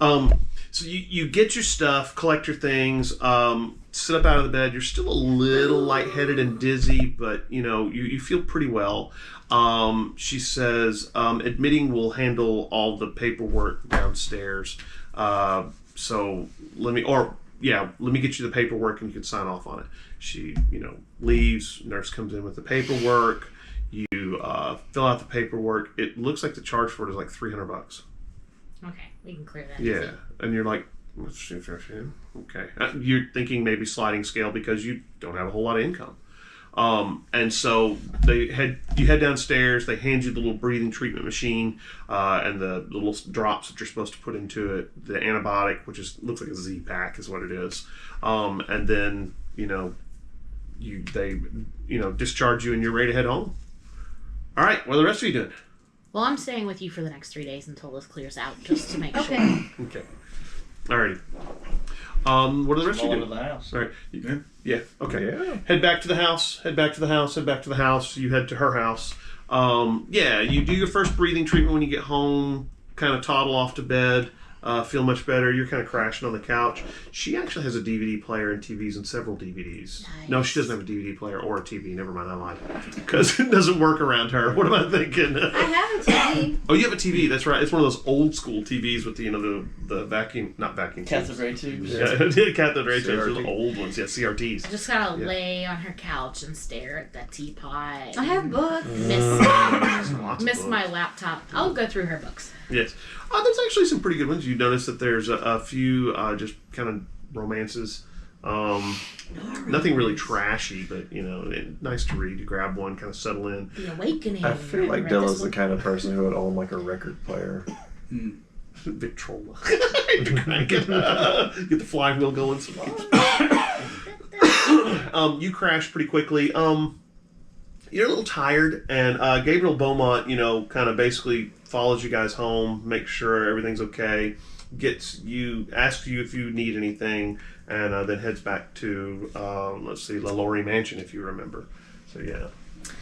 Speaker 3: So you get your stuff, collect your things, sit up out of the bed. You're still a little lightheaded and dizzy, but you feel pretty well. She says, admitting will handle all the paperwork downstairs. So let me get you the paperwork and you can sign off on it. She, leaves. Nurse comes in with the paperwork. You fill out the paperwork. It looks like the charge for it is like $300.
Speaker 4: Okay, we can clear that.
Speaker 3: Yeah,
Speaker 4: easy.
Speaker 3: and you're like, okay. You're thinking maybe sliding scale because you don't have a whole lot of income. And so you head downstairs. They hand you the little breathing treatment machine and the little drops that you're supposed to put into it. The antibiotic, which looks like a Z pack, is what it is. And then they discharge you and you're ready to head home. All right, what are the rest of you doing?
Speaker 4: Well, I'm staying with you for the next 3 days until this clears out, just to make
Speaker 5: Okay.
Speaker 4: sure.
Speaker 3: Okay. Alrighty. What are the rest of you
Speaker 2: Roll
Speaker 3: doing?
Speaker 2: into the house.
Speaker 3: All right. Yeah. Okay.
Speaker 6: Yeah.
Speaker 3: Head back to the house. Head back to the house. You head to her house. You do your first breathing treatment when you get home. Kind of toddle off to bed. Feel much better. You're kind of crashing on the couch. She actually has a DVD player and TVs and several DVDs.
Speaker 4: Nice.
Speaker 3: No, she doesn't have a DVD player or a TV. Never mind, I lied. Because it doesn't work around her. What am I thinking?
Speaker 5: I have a TV.
Speaker 3: Oh, you have a TV. That's right. It's one of those old school TVs with the vacuum, not vacuum.
Speaker 2: Cathode ray tubes.
Speaker 3: Yeah, cathode ray tubes. Those old ones. Yeah, CRTs.
Speaker 4: I just gotta lay on her couch and stare at that teapot.
Speaker 5: I have books.
Speaker 3: Lots of
Speaker 4: Miss
Speaker 3: books.
Speaker 4: my laptop. I'll go through her books.
Speaker 3: Yes. There's actually some pretty good ones. You notice that there's a few just kind of romances. Nothing really trashy, but nice to read. You grab one, kind of settle in.
Speaker 4: The Awakening.
Speaker 6: I feel like
Speaker 4: Read
Speaker 6: Dela's
Speaker 4: this
Speaker 6: the
Speaker 4: one.
Speaker 6: kind of person who would own like a record player.
Speaker 3: Victrola. Get the flywheel going. You crash pretty quickly. You're a little tired, and Gabriel Beaumont, kind of basically follows you guys home, makes sure everything's okay, asks you if you need anything, and then heads back to, La Laurie Mansion, if you remember. So, yeah.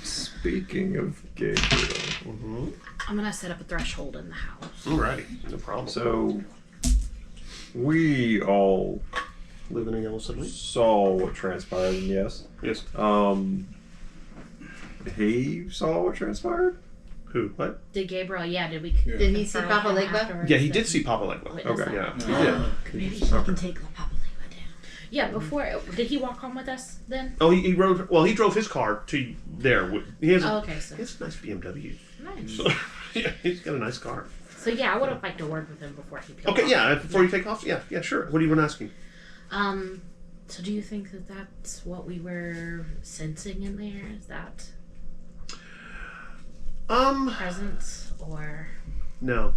Speaker 6: Speaking of Gabriel.
Speaker 4: I'm gonna set up a threshold in the house.
Speaker 3: All right. No problem.
Speaker 6: So, we all
Speaker 3: living in Yellow City?
Speaker 6: saw what transpired, and yes.
Speaker 3: Yes.
Speaker 6: He saw what transpired?
Speaker 3: Who? What?
Speaker 4: Did Gabriel? Yeah. Did we?
Speaker 5: Did he see
Speaker 4: confirm
Speaker 5: Papa
Speaker 4: him
Speaker 5: Legba?
Speaker 4: afterwards?
Speaker 3: Yeah, he did see Papa Legba.
Speaker 4: Witness
Speaker 3: Okay,
Speaker 4: that?
Speaker 3: yeah. Yeah.
Speaker 5: Maybe he can take Papa Legba down.
Speaker 4: Yeah. Before, did he walk home with us then?
Speaker 3: Oh, he rode. Well, he drove his car to there. He has.
Speaker 4: Oh, okay. So
Speaker 3: He has a nice BMW.
Speaker 4: nice.
Speaker 3: So, yeah, he's got a nice car.
Speaker 4: So yeah, I would have liked to work with him before he peeled
Speaker 3: Okay,
Speaker 4: off.
Speaker 3: yeah. Before you take off, yeah, sure. What do you want asking?
Speaker 4: So do you think that that's what we were sensing in there? Is that presence or
Speaker 3: No.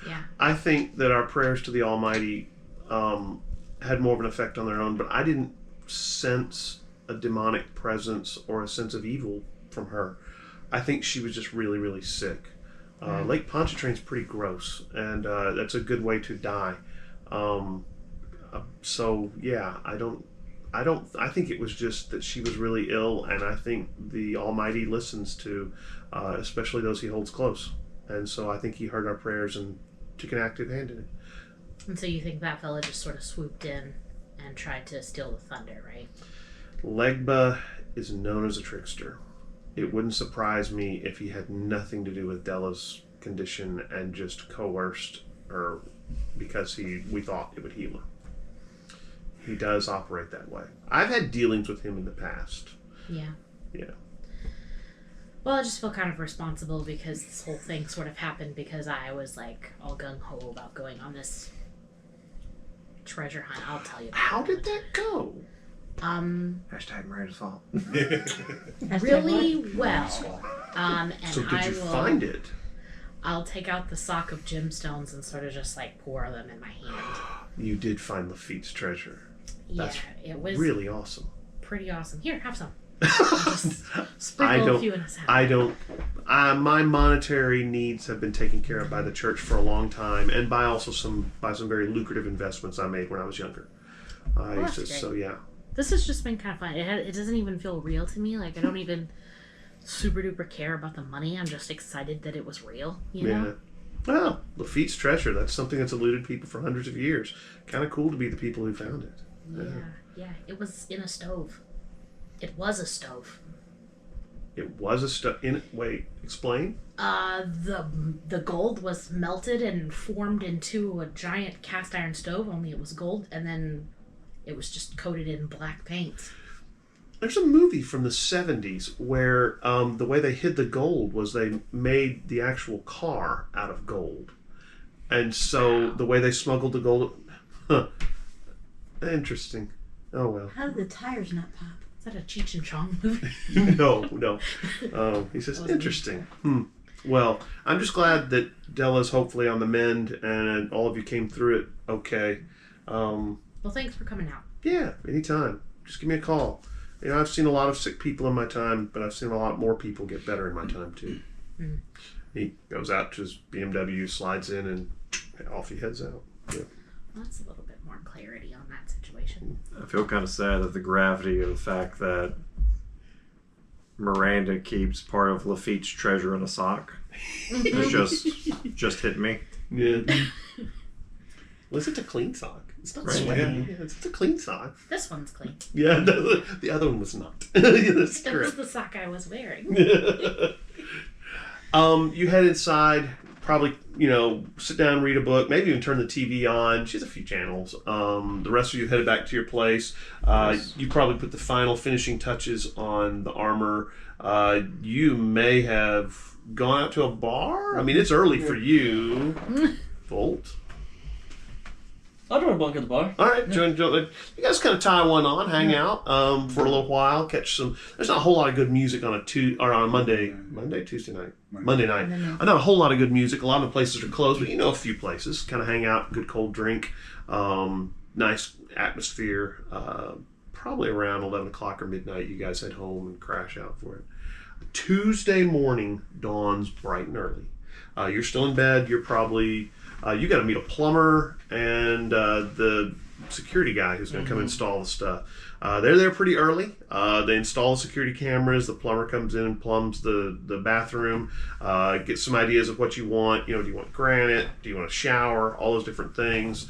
Speaker 4: yeah?
Speaker 3: I think that our prayers to the Almighty had more of an effect on their own, but I didn't sense a demonic presence or a sense of evil from her. I think she was just really, really sick. Lake Pontchartrain's pretty gross, and that's a good way to die. So yeah, I think it was just that she was really ill, and I think the Almighty listens to, especially those he holds close. And so I think he heard our prayers and took an active hand in it.
Speaker 4: And so you think that fella just sort of swooped in and tried to steal the thunder, right?
Speaker 3: Legba is known as a trickster. It wouldn't surprise me if he had nothing to do with Dela's condition and just coerced her because we thought it would heal her. He does operate that way. I've had dealings with him in the past.
Speaker 4: Yeah.
Speaker 3: Yeah.
Speaker 4: Well, I just feel kind of responsible because this whole thing sort of happened because I was like all gung-ho about going on this treasure hunt. I'll tell you about
Speaker 3: How
Speaker 4: it.
Speaker 3: did that go?
Speaker 6: Hashtag Miranda's fault.
Speaker 4: Really well. And
Speaker 3: So did you
Speaker 4: I will,
Speaker 3: find it?
Speaker 4: I'll take out the sock of gemstones and sort of just like pour them in my hand.
Speaker 3: You did find Lafitte's treasure. That's
Speaker 4: Yeah, it was
Speaker 3: really awesome.
Speaker 4: pretty awesome. Here, have some. Just sprinkle a few in a salad.
Speaker 3: I don't. My monetary needs have been taken care of by the church for a long time, and by also some very lucrative investments I made when I was younger.
Speaker 4: that's great.
Speaker 3: So yeah.
Speaker 4: This has just been kind of fun. It doesn't even feel real to me. Like I don't even super duper care about the money. I'm just excited that it was real. You know?
Speaker 3: Yeah. Well, Lafitte's treasure, that's something that's eluded people for hundreds of years. Kind of cool to be the people who found it.
Speaker 4: Yeah. It was in a stove. It was a stove.
Speaker 3: It was a stuff in it. Wait, explain?
Speaker 4: The gold was melted and formed into a giant cast iron stove, only it was gold, and then it was just coated in black paint.
Speaker 3: There's a movie from the 70s where the way they hid the gold was they made the actual car out of gold. And so the way they smuggled the gold... Huh. Interesting. Oh, well.
Speaker 5: How did the tires not pop?
Speaker 4: Is that a Cheech and Chong movie?
Speaker 3: No. He says, interesting. Well, I'm just glad that Dela's hopefully on the mend and all of you came through it okay.
Speaker 4: Well, thanks for coming out.
Speaker 3: Yeah, anytime. Just give me a call. You know, I've seen a lot of sick people in my time, but I've seen a lot more people get better in my time, too. He goes out to his BMW, slides in, and off he heads out. Yeah.
Speaker 4: Well, that's a little bit more clarity on that situation.
Speaker 6: I feel kind of sad that the gravity of the fact that Miranda keeps part of Lafitte's treasure in a sock is just hit me.
Speaker 3: Yeah. Well, it's a clean sock. It's not
Speaker 6: Right,
Speaker 3: sweaty.
Speaker 7: yeah.
Speaker 3: Yeah, it's a clean sock.
Speaker 4: This one's clean.
Speaker 3: Yeah, the other one was not. That's
Speaker 4: That was
Speaker 3: correct.
Speaker 4: the sock I was wearing.
Speaker 3: You head inside, probably, sit down, read a book, maybe even turn the TV on. She has a few channels. The rest of you headed back to your place. You probably put the final finishing touches on the armor. You may have gone out to a bar. I mean, it's early for you. Volt.
Speaker 2: I'll join Bunk at the bar.
Speaker 3: All right, you guys kind of tie one on, hang out for a little while, catch some. There's not a whole lot of good music on a Monday, Tuesday night, Monday night. Not a whole lot of good music. A lot of the places are closed, but a few places. Kind of hang out, good cold drink, nice atmosphere. Probably around 11 o'clock or midnight, you guys head home and crash out for it. Tuesday morning dawns bright and early. You're still in bed. You're probably. You got to meet a plumber and the security guy who's going to come install the stuff. They're there pretty early. They install the security cameras. The plumber comes in and plumbs the bathroom. Get some ideas of what you want. Do you want granite? Do you want a shower? All those different things.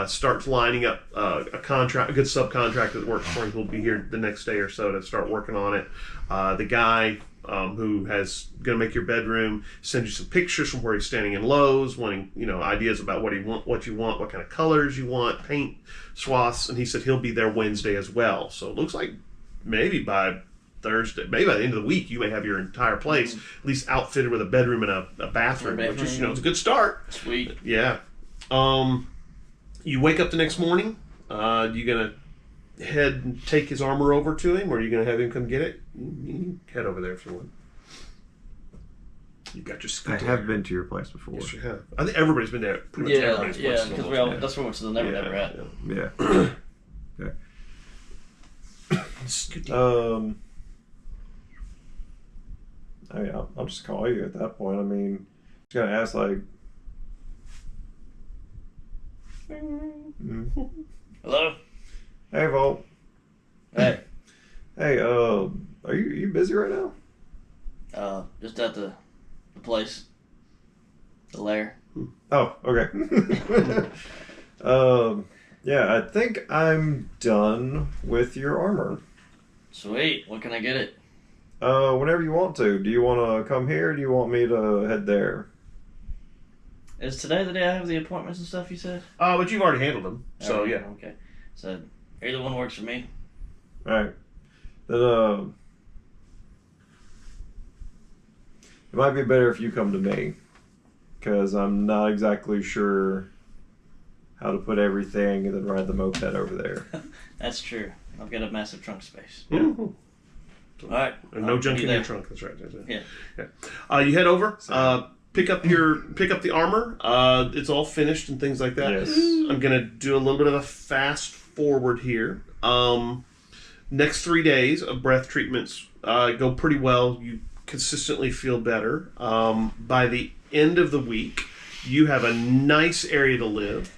Speaker 3: Starts lining up a good subcontractor that works for him who'll be here the next day or so to start working on it. The guy who has going to make your bedroom, send you some pictures from where he's standing in Lowe's, wanting ideas about what you want, what kind of colors you want, paint swaths, and he said he'll be there Wednesday as well. So it looks like maybe by Thursday, maybe by the end of the week, you may have your entire place at least outfitted with a bedroom and a bathroom, which is it's a good start.
Speaker 2: Sweet.
Speaker 3: Yeah. You wake up the next morning. You gonna head and take his armor over to him, or are you gonna have him come get it? You can head over there if you want. You got your
Speaker 6: I
Speaker 3: scooter.
Speaker 6: have been to your place before.
Speaker 3: Yes, you have. I think everybody's been there. Pretty much everybody's place
Speaker 2: Because
Speaker 3: almost.
Speaker 2: that's where we went to the Never Never at.
Speaker 6: Yeah.
Speaker 3: Scooty.
Speaker 6: I mean, I'll just call you at that point. I mean, just gonna ask like.
Speaker 2: Hello?
Speaker 6: Hey, Volt.
Speaker 2: Hey.
Speaker 6: Hey, are you busy right now?
Speaker 2: Just at the place. The lair.
Speaker 6: Oh, okay. Yeah, I think I'm done with your armor.
Speaker 2: Sweet. When can I get it?
Speaker 6: Whenever you want to. Do you want to come here, or do you want me to head there?
Speaker 2: Is today the day I have the appointments and stuff you said?
Speaker 3: But you've already handled them, so
Speaker 2: Alright,
Speaker 3: yeah.
Speaker 2: Okay. So either one works for me.
Speaker 6: Alright. Then, it might be better if you come to me. Because I'm not exactly sure how to put everything and then ride the moped over there.
Speaker 2: That's true. I've got a massive trunk space.
Speaker 3: Yeah.
Speaker 2: Alright.
Speaker 3: And no junk
Speaker 2: be
Speaker 3: in your
Speaker 2: there.
Speaker 3: trunk. That's right. That's it.
Speaker 2: Yeah.
Speaker 3: You head over. Pick up the armor. It's all finished and things like that.
Speaker 6: Yes.
Speaker 3: I'm gonna do a little bit of a fast forward here. Next 3 days of breath treatments go pretty well. You consistently feel better. By the end of the week, you have a nice area to live.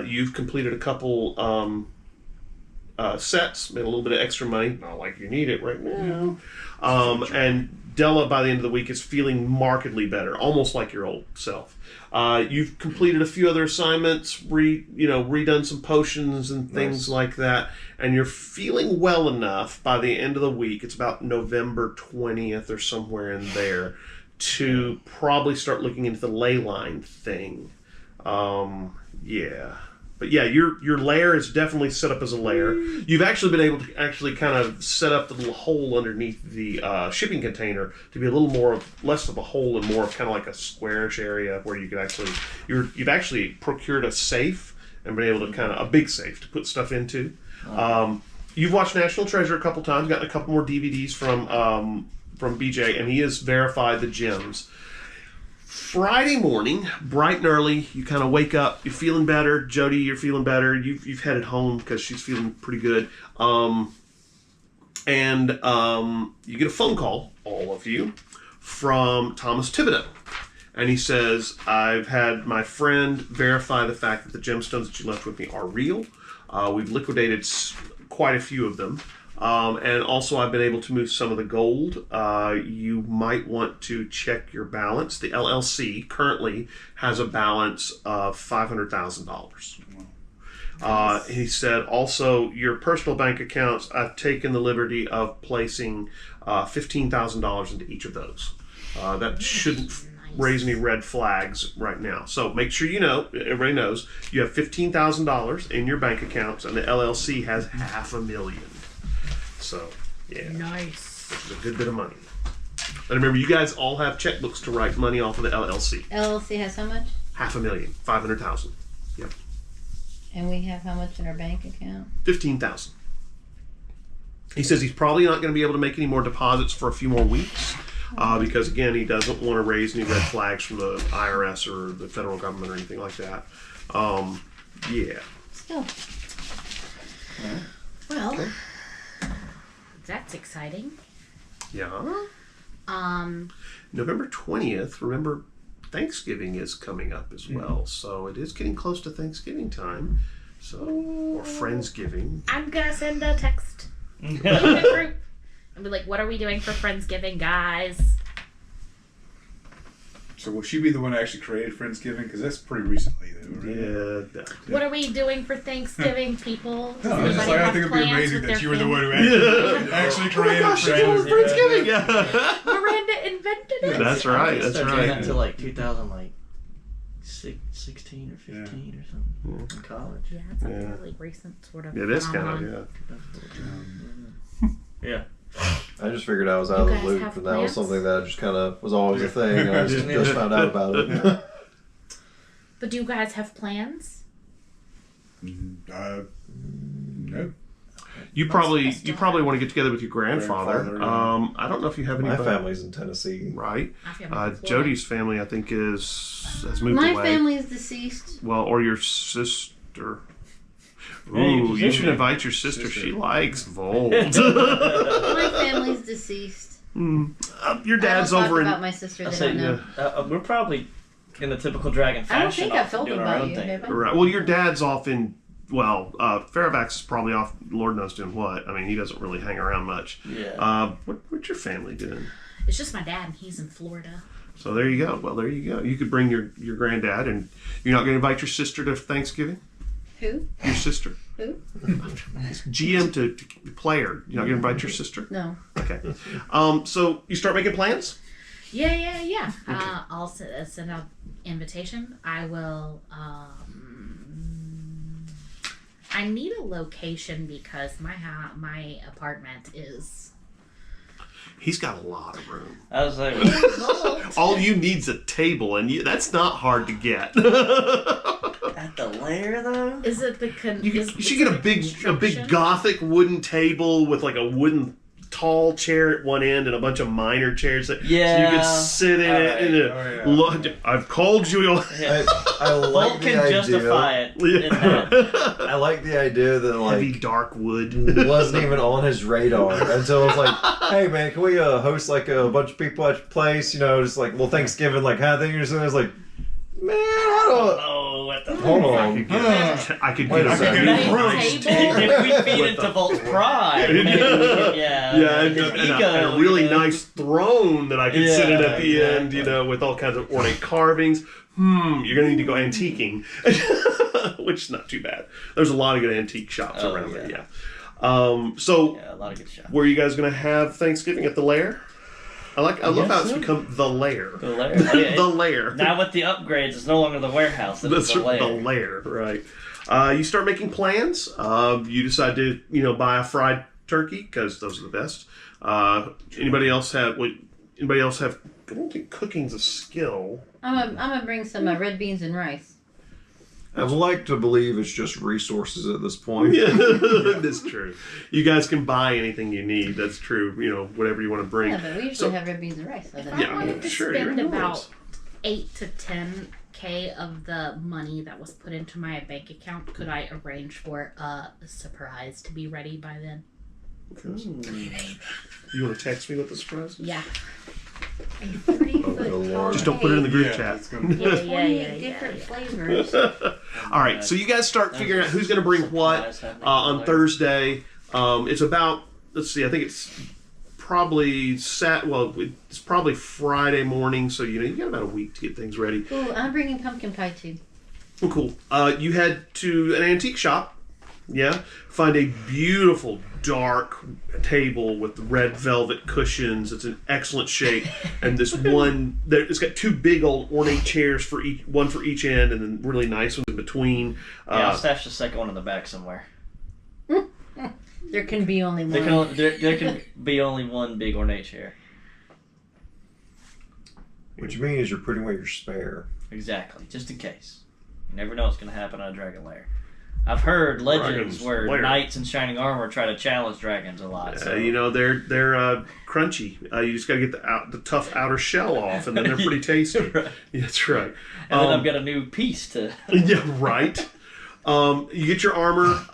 Speaker 3: You've completed a couple sets, made a little bit of extra money. Not like you need it right now. And Dela, by the end of the week, is feeling markedly better, almost like your old self. You've completed a few other assignments, redone some potions and things like that, and you're feeling well enough by the end of the week. It's about November 20th or somewhere in there to probably start looking into the ley line thing. But yeah, your lair is definitely set up as a lair. You've actually been able to actually kind of set up the little hole underneath the shipping container to be a little less of a hole and more of kind of like a squarish area where you could actually, you've actually procured a safe and been able to a big safe to put stuff into. You've watched National Treasure a couple times, gotten a couple more DVDs from BJ, and he has verified the gems. Friday morning, bright and early, you kind of wake up, you're feeling better. Jody, you're feeling better. You've headed home because she's feeling pretty good. And you get a phone call, all of you, from Thomas Thibodeau. And he says, I've had my friend verify the fact that the gemstones that you left with me are real. We've liquidated quite a few of them. And also I've been able to move some of the gold. You might want to check your balance. The LLC currently has a balance of $500,000. He said also your personal bank accounts, I've taken the liberty of placing $15,000 into each of those. That shouldn't raise any red flags right now. So make sure everybody knows, you have $15,000 in your bank accounts and the LLC has $500,000. So, yeah.
Speaker 4: Nice.
Speaker 3: It's a good bit of money. And remember, you guys all have checkbooks to write money off of the LLC.
Speaker 5: LLC has how much?
Speaker 3: $500,000, 500,000. Yep.
Speaker 5: And we have how much in our bank account?
Speaker 3: 15,000. He says he's probably not going to be able to make any more deposits for a few more weeks because, again, he doesn't want to raise any red flags from the IRS or the federal government or anything like that. Yeah.
Speaker 5: Still.
Speaker 4: Well,
Speaker 3: Okay.
Speaker 4: that's exciting.
Speaker 3: Yeah.
Speaker 4: Um,
Speaker 3: November 20th, remember, Thanksgiving is coming up as well. So it is getting close to Thanksgiving time. So, or Friendsgiving.
Speaker 4: I'm gonna send a text in the group and be like, "What are we doing for Friendsgiving, guys?"
Speaker 7: So will she be the one that actually created Friendsgiving? Because that's pretty recently, though, right?
Speaker 3: Yeah.
Speaker 4: What are we doing for Thanksgiving, people? Does
Speaker 7: No, it's just
Speaker 4: anybody
Speaker 7: like, I
Speaker 4: have
Speaker 7: think it'd be
Speaker 4: plans
Speaker 7: amazing
Speaker 4: with
Speaker 7: that
Speaker 4: their
Speaker 7: you were the
Speaker 4: family?
Speaker 7: one who actually created
Speaker 3: Thanksgiving. Yeah.
Speaker 4: Miranda invented it.
Speaker 3: That's right. That's
Speaker 2: Start doing that
Speaker 3: right.
Speaker 2: until like 2016 or 15 or something in college.
Speaker 4: Yeah, it's a
Speaker 3: Yeah.
Speaker 4: fairly recent sort of
Speaker 3: It is kind
Speaker 4: phenomenon.
Speaker 3: of,
Speaker 2: Yeah.
Speaker 6: I just figured I was out
Speaker 4: You
Speaker 6: of
Speaker 4: guys
Speaker 6: the loop,
Speaker 4: have
Speaker 6: and that was
Speaker 4: plans?
Speaker 6: something that just kind of was always a thing, and I just found out about it.
Speaker 4: But do you guys have plans?
Speaker 7: No.
Speaker 3: You probably want to get together with your grandfather.
Speaker 7: Grandfather, yeah.
Speaker 3: I don't know if you have
Speaker 6: My
Speaker 3: anybody.
Speaker 6: family's in Tennessee.
Speaker 3: Right.
Speaker 4: My family's in Florida.
Speaker 3: Jody's family, I think, has moved
Speaker 5: My
Speaker 3: away.
Speaker 5: family is deceased.
Speaker 3: Well, or your sister.
Speaker 2: Yeah,
Speaker 3: Ooh,
Speaker 2: your
Speaker 3: you should
Speaker 2: sister.
Speaker 3: invite your sister. She likes Volt.
Speaker 5: My family's deceased.
Speaker 3: Your dad's
Speaker 5: I don't
Speaker 3: over
Speaker 5: talk
Speaker 3: in.
Speaker 5: about my sister.
Speaker 2: I'll
Speaker 5: They
Speaker 2: say,
Speaker 5: don't know.
Speaker 2: we're probably in the typical dragon
Speaker 5: I
Speaker 2: fashion.
Speaker 5: don't think I
Speaker 2: off
Speaker 5: felt
Speaker 2: doing our
Speaker 5: about
Speaker 2: own
Speaker 5: you.
Speaker 2: thing.
Speaker 5: Have I?
Speaker 3: Right. Well, your dad's off in. Well, Faravax is probably off. Lord knows doing what. I mean, he doesn't really hang around much.
Speaker 2: Yeah.
Speaker 3: What's your family doing?
Speaker 4: It's just my dad, and he's in Florida.
Speaker 3: So there you go. Well, there you go. You could bring your granddad, and you're not going to invite your sister to Thanksgiving.
Speaker 5: Who?
Speaker 3: Your sister.
Speaker 5: Who?
Speaker 3: GM to player. You're not going to invite your sister.
Speaker 5: No.
Speaker 3: Okay. So you start making plans.
Speaker 4: Yeah. I'll send out invitation. I will. I need a location because my apartment is.
Speaker 3: He's got a lot of room.
Speaker 2: I was like,
Speaker 3: All you need's a table, and that's not hard to get.
Speaker 2: at the lair though?
Speaker 4: Is it the
Speaker 3: You should get a big Gothic wooden table with like a wooden tall chair at one end and a bunch of minor chairs that so you
Speaker 2: Yeah.
Speaker 3: could sit in it. And I've called you.
Speaker 6: I like
Speaker 2: Bolt
Speaker 6: the
Speaker 2: can
Speaker 6: idea.
Speaker 2: justify it in that.
Speaker 6: I like the idea that
Speaker 3: Heavy
Speaker 6: like
Speaker 3: dark wood.
Speaker 6: wasn't even on his radar until it was like, hey man, can we host like a bunch of people at your place? You know, just like little Thanksgiving like kind of thing. And I was like, man, I don't.
Speaker 2: Oh, what the
Speaker 6: Hold
Speaker 3: I
Speaker 6: on.
Speaker 3: could get
Speaker 6: Wait a
Speaker 3: a
Speaker 6: second.
Speaker 3: big
Speaker 4: Table?
Speaker 3: nice
Speaker 2: If we feed into Volt's pride, maybe we could,
Speaker 3: Yeah, and,
Speaker 2: his
Speaker 3: and
Speaker 2: ego,
Speaker 3: a really
Speaker 2: you know.
Speaker 3: nice throne that I could sit in
Speaker 2: Yeah,
Speaker 3: at the end,
Speaker 2: exactly.
Speaker 3: you know, with all kinds of ornate carvings. You're gonna need to go antiquing, which is not too bad. There's a lot of good antique shops
Speaker 2: Oh,
Speaker 3: around
Speaker 2: yeah.
Speaker 3: there. Yeah. So,
Speaker 2: Yeah, a lot of good shots.
Speaker 3: were you guys gonna have Thanksgiving at the lair? I love how
Speaker 2: guess
Speaker 3: it's
Speaker 2: so.
Speaker 3: become the lair.
Speaker 2: The lair.
Speaker 3: The lair.
Speaker 2: Now with the upgrades, it's no longer the warehouse. It's
Speaker 3: That's
Speaker 2: the lair.
Speaker 3: the lair, right? You start making plans. You decide to, buy a fried turkey because those are the best. Anybody else have? I don't think cooking's a skill.
Speaker 5: I'm gonna bring some red beans and rice.
Speaker 6: I'd like to believe it's just resources at this point.
Speaker 3: Yeah, that's true. You guys can buy anything you need. That's true. Whatever you want to bring.
Speaker 5: Yeah, but we usually have red beans and rice. So
Speaker 4: If
Speaker 5: then
Speaker 4: I
Speaker 3: Yeah,
Speaker 4: wanted to
Speaker 3: sure, you're
Speaker 4: spend
Speaker 3: in the
Speaker 4: about
Speaker 3: rules.
Speaker 4: 8 to 10K of the money that was put into my bank account, could I arrange for a surprise to be ready by then?
Speaker 3: You want to text me with the surprise?
Speaker 4: Yeah.
Speaker 5: a 30-foot
Speaker 6: Lord.
Speaker 5: tall
Speaker 3: Just don't put it in the group
Speaker 7: Yeah,
Speaker 3: chat.
Speaker 7: it's gonna-
Speaker 4: Yeah.
Speaker 5: different flavors.
Speaker 3: All right, so you guys start figuring out who's going to bring what on Thursday. It's about, let's see, I think it's probably it's probably Friday morning, so you got about a week to get things ready.
Speaker 5: Ooh, I'm bringing pumpkin pie too.
Speaker 3: Oh, cool. You head to an antique shop. Yeah, find a beautiful dark table with red velvet cushions. It's in excellent shape, and this one it's got two big old ornate chairs for one for each end, and then really nice ones in between.
Speaker 2: Yeah, I'll stash the second one in the back somewhere.
Speaker 5: There can be only one.
Speaker 2: There can be only one big ornate chair.
Speaker 6: What you mean is you're putting away your spare.
Speaker 2: Exactly, just in case. You never know what's going to happen on a dragon lair. I've heard legends
Speaker 3: Dragon's
Speaker 2: where
Speaker 3: lair.
Speaker 2: knights in shining armor try to challenge dragons a lot. So.
Speaker 3: They're crunchy. You just got to get the tough outer shell off, and then they're pretty tasty.
Speaker 2: Right.
Speaker 3: Yeah, that's right.
Speaker 2: And then I've got a new piece to.
Speaker 3: Yeah, right. You get your armor.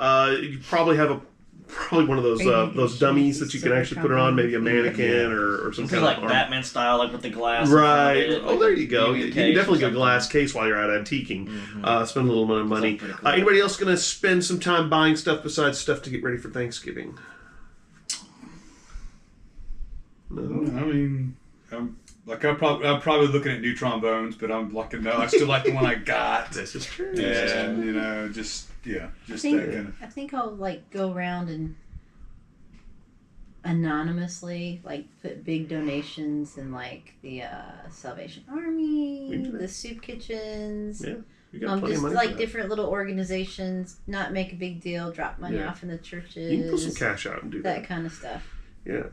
Speaker 3: You probably have probably one of those dummies that you can actually put it on, maybe a mannequin or some
Speaker 2: It's
Speaker 3: kind
Speaker 2: like
Speaker 3: of armor.
Speaker 2: Batman style, like with the glass.
Speaker 3: Right.
Speaker 2: in front of it,
Speaker 3: Oh, there you go.
Speaker 2: maybe
Speaker 3: You
Speaker 2: a
Speaker 3: can
Speaker 2: case
Speaker 3: definitely
Speaker 2: or
Speaker 3: get a
Speaker 2: something.
Speaker 3: glass case while you're out antiquing. Spend a little bit of money.
Speaker 2: Something pretty cool.
Speaker 3: Anybody else going to spend some time buying stuff besides stuff to get ready for Thanksgiving? No.
Speaker 7: I mean, Like I'm probably looking at new trombones, but I'm like, no, I still like the one I got.
Speaker 3: This is true.
Speaker 7: And you know, just that kind of.
Speaker 5: I think I'll like go around and anonymously like put big donations in like the Salvation Army, the soup kitchens.
Speaker 3: Yeah, you got plenty
Speaker 5: just
Speaker 3: of money
Speaker 5: like
Speaker 3: for that.
Speaker 5: different little organizations. Not make a big deal. Drop money off in the churches.
Speaker 3: You can put some cash out and do that.
Speaker 5: That kind of stuff.
Speaker 3: Yeah.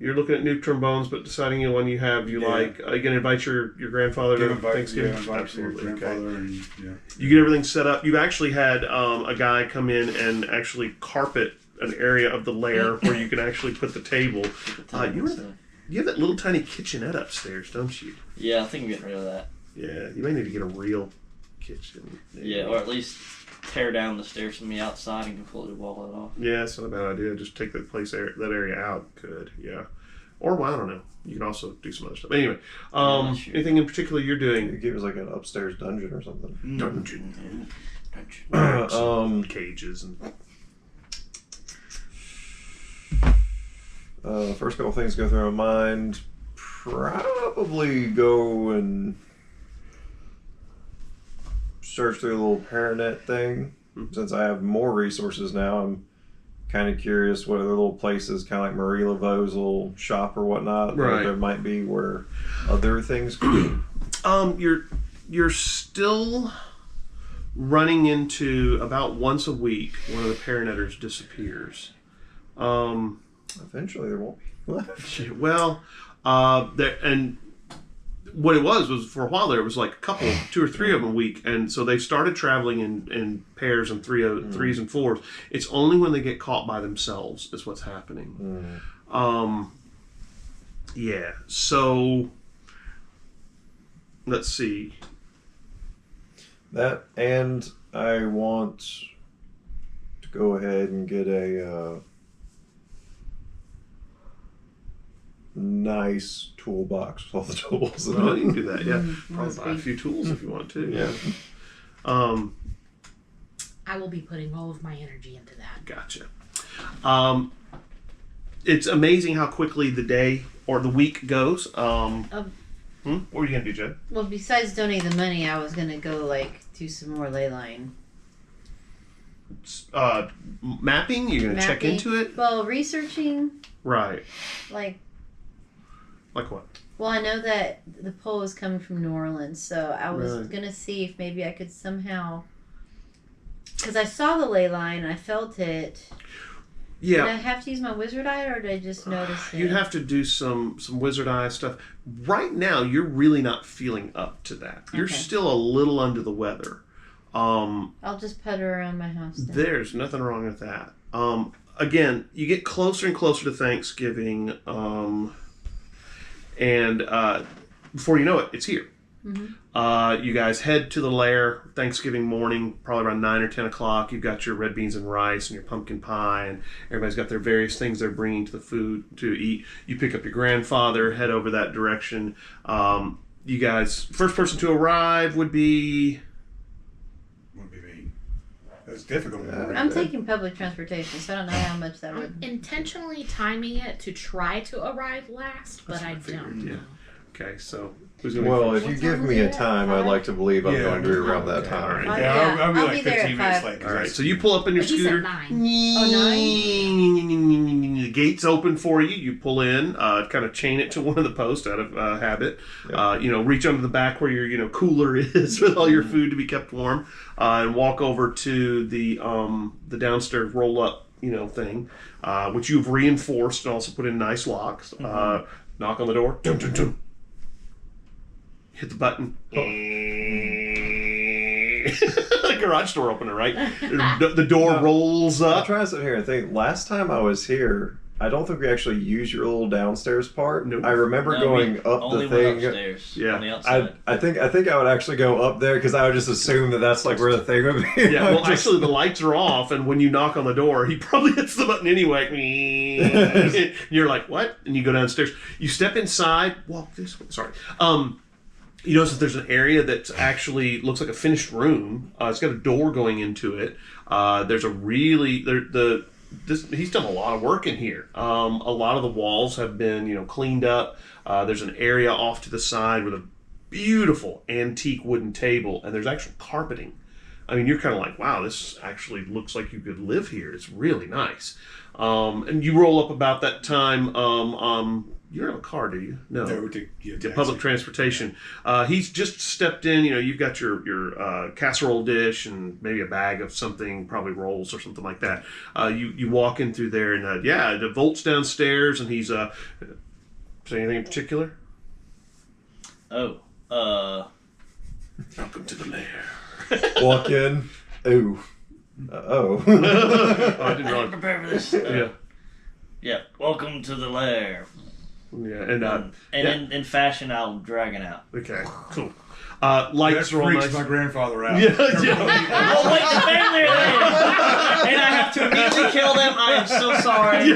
Speaker 3: You're looking at new trombones, but deciding the one you have you like. Are you gonna invite your grandfather to Thanksgiving?
Speaker 7: Absolutely. Grandfather and
Speaker 3: You get everything set up. You've actually had a guy come in and actually carpet an area of the lair where you can actually put the table. You have that little tiny kitchenette upstairs, don't you?
Speaker 2: Yeah, I think I'm getting rid of that.
Speaker 3: Yeah, you may need to get a real kitchen.
Speaker 2: Yeah, or at least tear down the stairs from the outside and completely wall it off.
Speaker 3: Yeah, it's not a bad idea. Just take that that area out. Good, yeah. Or, well, I don't know. You can also do some other stuff. Anyway, anything in particular you're doing?
Speaker 6: It was like an upstairs dungeon or something.
Speaker 3: Dungeon. Cages and...
Speaker 6: First couple things go through my mind. Probably go and search through the little Paranet thing. Since I have more resources now, I'm kind of curious what other little places, kind of like Marie Laveau's little shop or whatnot,
Speaker 3: Right.
Speaker 6: there might be where other things could be.
Speaker 3: You're still running into about once a week one of the Paranetters disappears.
Speaker 6: Eventually there won't be left.
Speaker 3: Well, and what it was for a while there, it was like a couple, 2 or 3 of them a week, and so they started traveling in pairs and threes and fours. It's only when they get caught by themselves is what's happening. Yeah. So let's see.
Speaker 6: That, and I want to go ahead and get a nice toolbox with all the tools in
Speaker 3: Well,
Speaker 6: it.
Speaker 3: you can do that, yeah. Probably buy a few tools if you want to.
Speaker 6: Yeah.
Speaker 4: I will be putting all of my energy into that.
Speaker 3: Gotcha. It's amazing how quickly the day or the week goes. What were you gonna do, Jed?
Speaker 5: Well, besides donate the money, I was gonna go like do some more ley line.
Speaker 3: Mapping? You're gonna check
Speaker 5: Mapping.
Speaker 3: into it?
Speaker 5: Well, researching
Speaker 3: Right.
Speaker 5: like.
Speaker 3: Like what?
Speaker 5: Well, I know that the pole is coming from New Orleans, so I was
Speaker 3: Right.
Speaker 5: gonna see if maybe I could somehow, because I saw the ley line, I felt it.
Speaker 3: Yeah.
Speaker 5: Did I have to use my wizard eye, or did I just notice it?
Speaker 3: You'd have to do some wizard eye stuff. Right now, you're really not feeling up to that. You're
Speaker 5: Okay.
Speaker 3: still a little under the weather.
Speaker 5: I'll just putter around my house then.
Speaker 3: There's nothing wrong with that. Again, you get closer and closer to Thanksgiving, and before you know it, it's here. You guys head to the lair Thanksgiving morning, probably around 9 or 10 o'clock. You've got your red beans and rice and your pumpkin pie, and everybody's got their various things they're bringing to the food to eat. You pick up your grandfather, head over that direction. You guys, first person to arrive would be...
Speaker 7: Would be me. That's difficult.
Speaker 5: I'm taking public transportation, so I don't know how much that
Speaker 4: I'm
Speaker 5: would.
Speaker 4: intentionally timing it to try to arrive last, but I don't know.
Speaker 3: Okay, so who's going to
Speaker 6: Well,
Speaker 3: be
Speaker 6: if
Speaker 3: first?
Speaker 6: you give me a time, I'd like to believe I'm
Speaker 7: Yeah.
Speaker 6: going to be around that
Speaker 3: Okay,
Speaker 6: time.
Speaker 3: all right.
Speaker 7: Yeah, I'll be
Speaker 5: I'll
Speaker 7: like
Speaker 5: be there
Speaker 7: 15
Speaker 5: at
Speaker 7: minutes
Speaker 5: 5.
Speaker 7: late.
Speaker 3: All right, so you pull up in your
Speaker 4: He
Speaker 3: scooter.
Speaker 4: said 9.
Speaker 3: The gates open for you. You pull in, kind of chain it to one of the posts out of habit. Reach under the back where your cooler is with all your food to be kept warm, and walk over to the downstairs roll up thing, which you've reinforced and also put in nice locks. Knock on the door. Dum, dum, dum. Hit the button. Garage door opener, right? The door rolls
Speaker 6: I'm
Speaker 3: up.
Speaker 6: trying to sit here and think. Last time I was here, I don't think we actually used your little downstairs part.
Speaker 3: Nope.
Speaker 6: I remember
Speaker 2: No,
Speaker 6: going
Speaker 2: we
Speaker 6: up
Speaker 2: only
Speaker 6: the
Speaker 2: went
Speaker 6: thing.
Speaker 2: upstairs.
Speaker 3: Yeah.
Speaker 2: On the outside.
Speaker 6: I think I would actually go up there because I would just assume that that's like where the thing would be.
Speaker 3: Yeah, well,
Speaker 6: Just-
Speaker 3: actually, the lights are off, and when you knock on the door, he probably hits the button anyway. You're like, what? And you go downstairs. You step inside, walk this way. Sorry. You notice that there's an area that actually looks like a finished room. It's got a door going into it. There's a really... he's done a lot of work in here. A lot of the walls have been, cleaned up. There's an area off to the side with a beautiful antique wooden table, and there's actual carpeting. I mean, you're kind of like, wow, this actually looks like you could live here. It's really nice. And you roll up about that time. You don't have a car, do you? No.
Speaker 7: we take
Speaker 3: Public transportation. He's just stepped in. You've got your casserole dish and maybe a bag of something, probably rolls or something like that. You walk in through there, and the Volt's downstairs, and he's say anything in particular?
Speaker 2: Oh,
Speaker 3: Welcome to the lair.
Speaker 6: Walk in. Ooh. Oh,
Speaker 3: I didn't
Speaker 2: I didn't
Speaker 3: realize.
Speaker 2: prepare for this. Yeah. Welcome to the lair.
Speaker 3: And
Speaker 2: in fashion, I'll drag it out.
Speaker 3: okay, cool.
Speaker 7: That
Speaker 3: Lights are all
Speaker 7: freaks
Speaker 3: nice.
Speaker 7: my grandfather out.
Speaker 3: Yeah.
Speaker 2: Oh wait, the family are there, and I have to immediately kill them. I am so sorry.
Speaker 3: You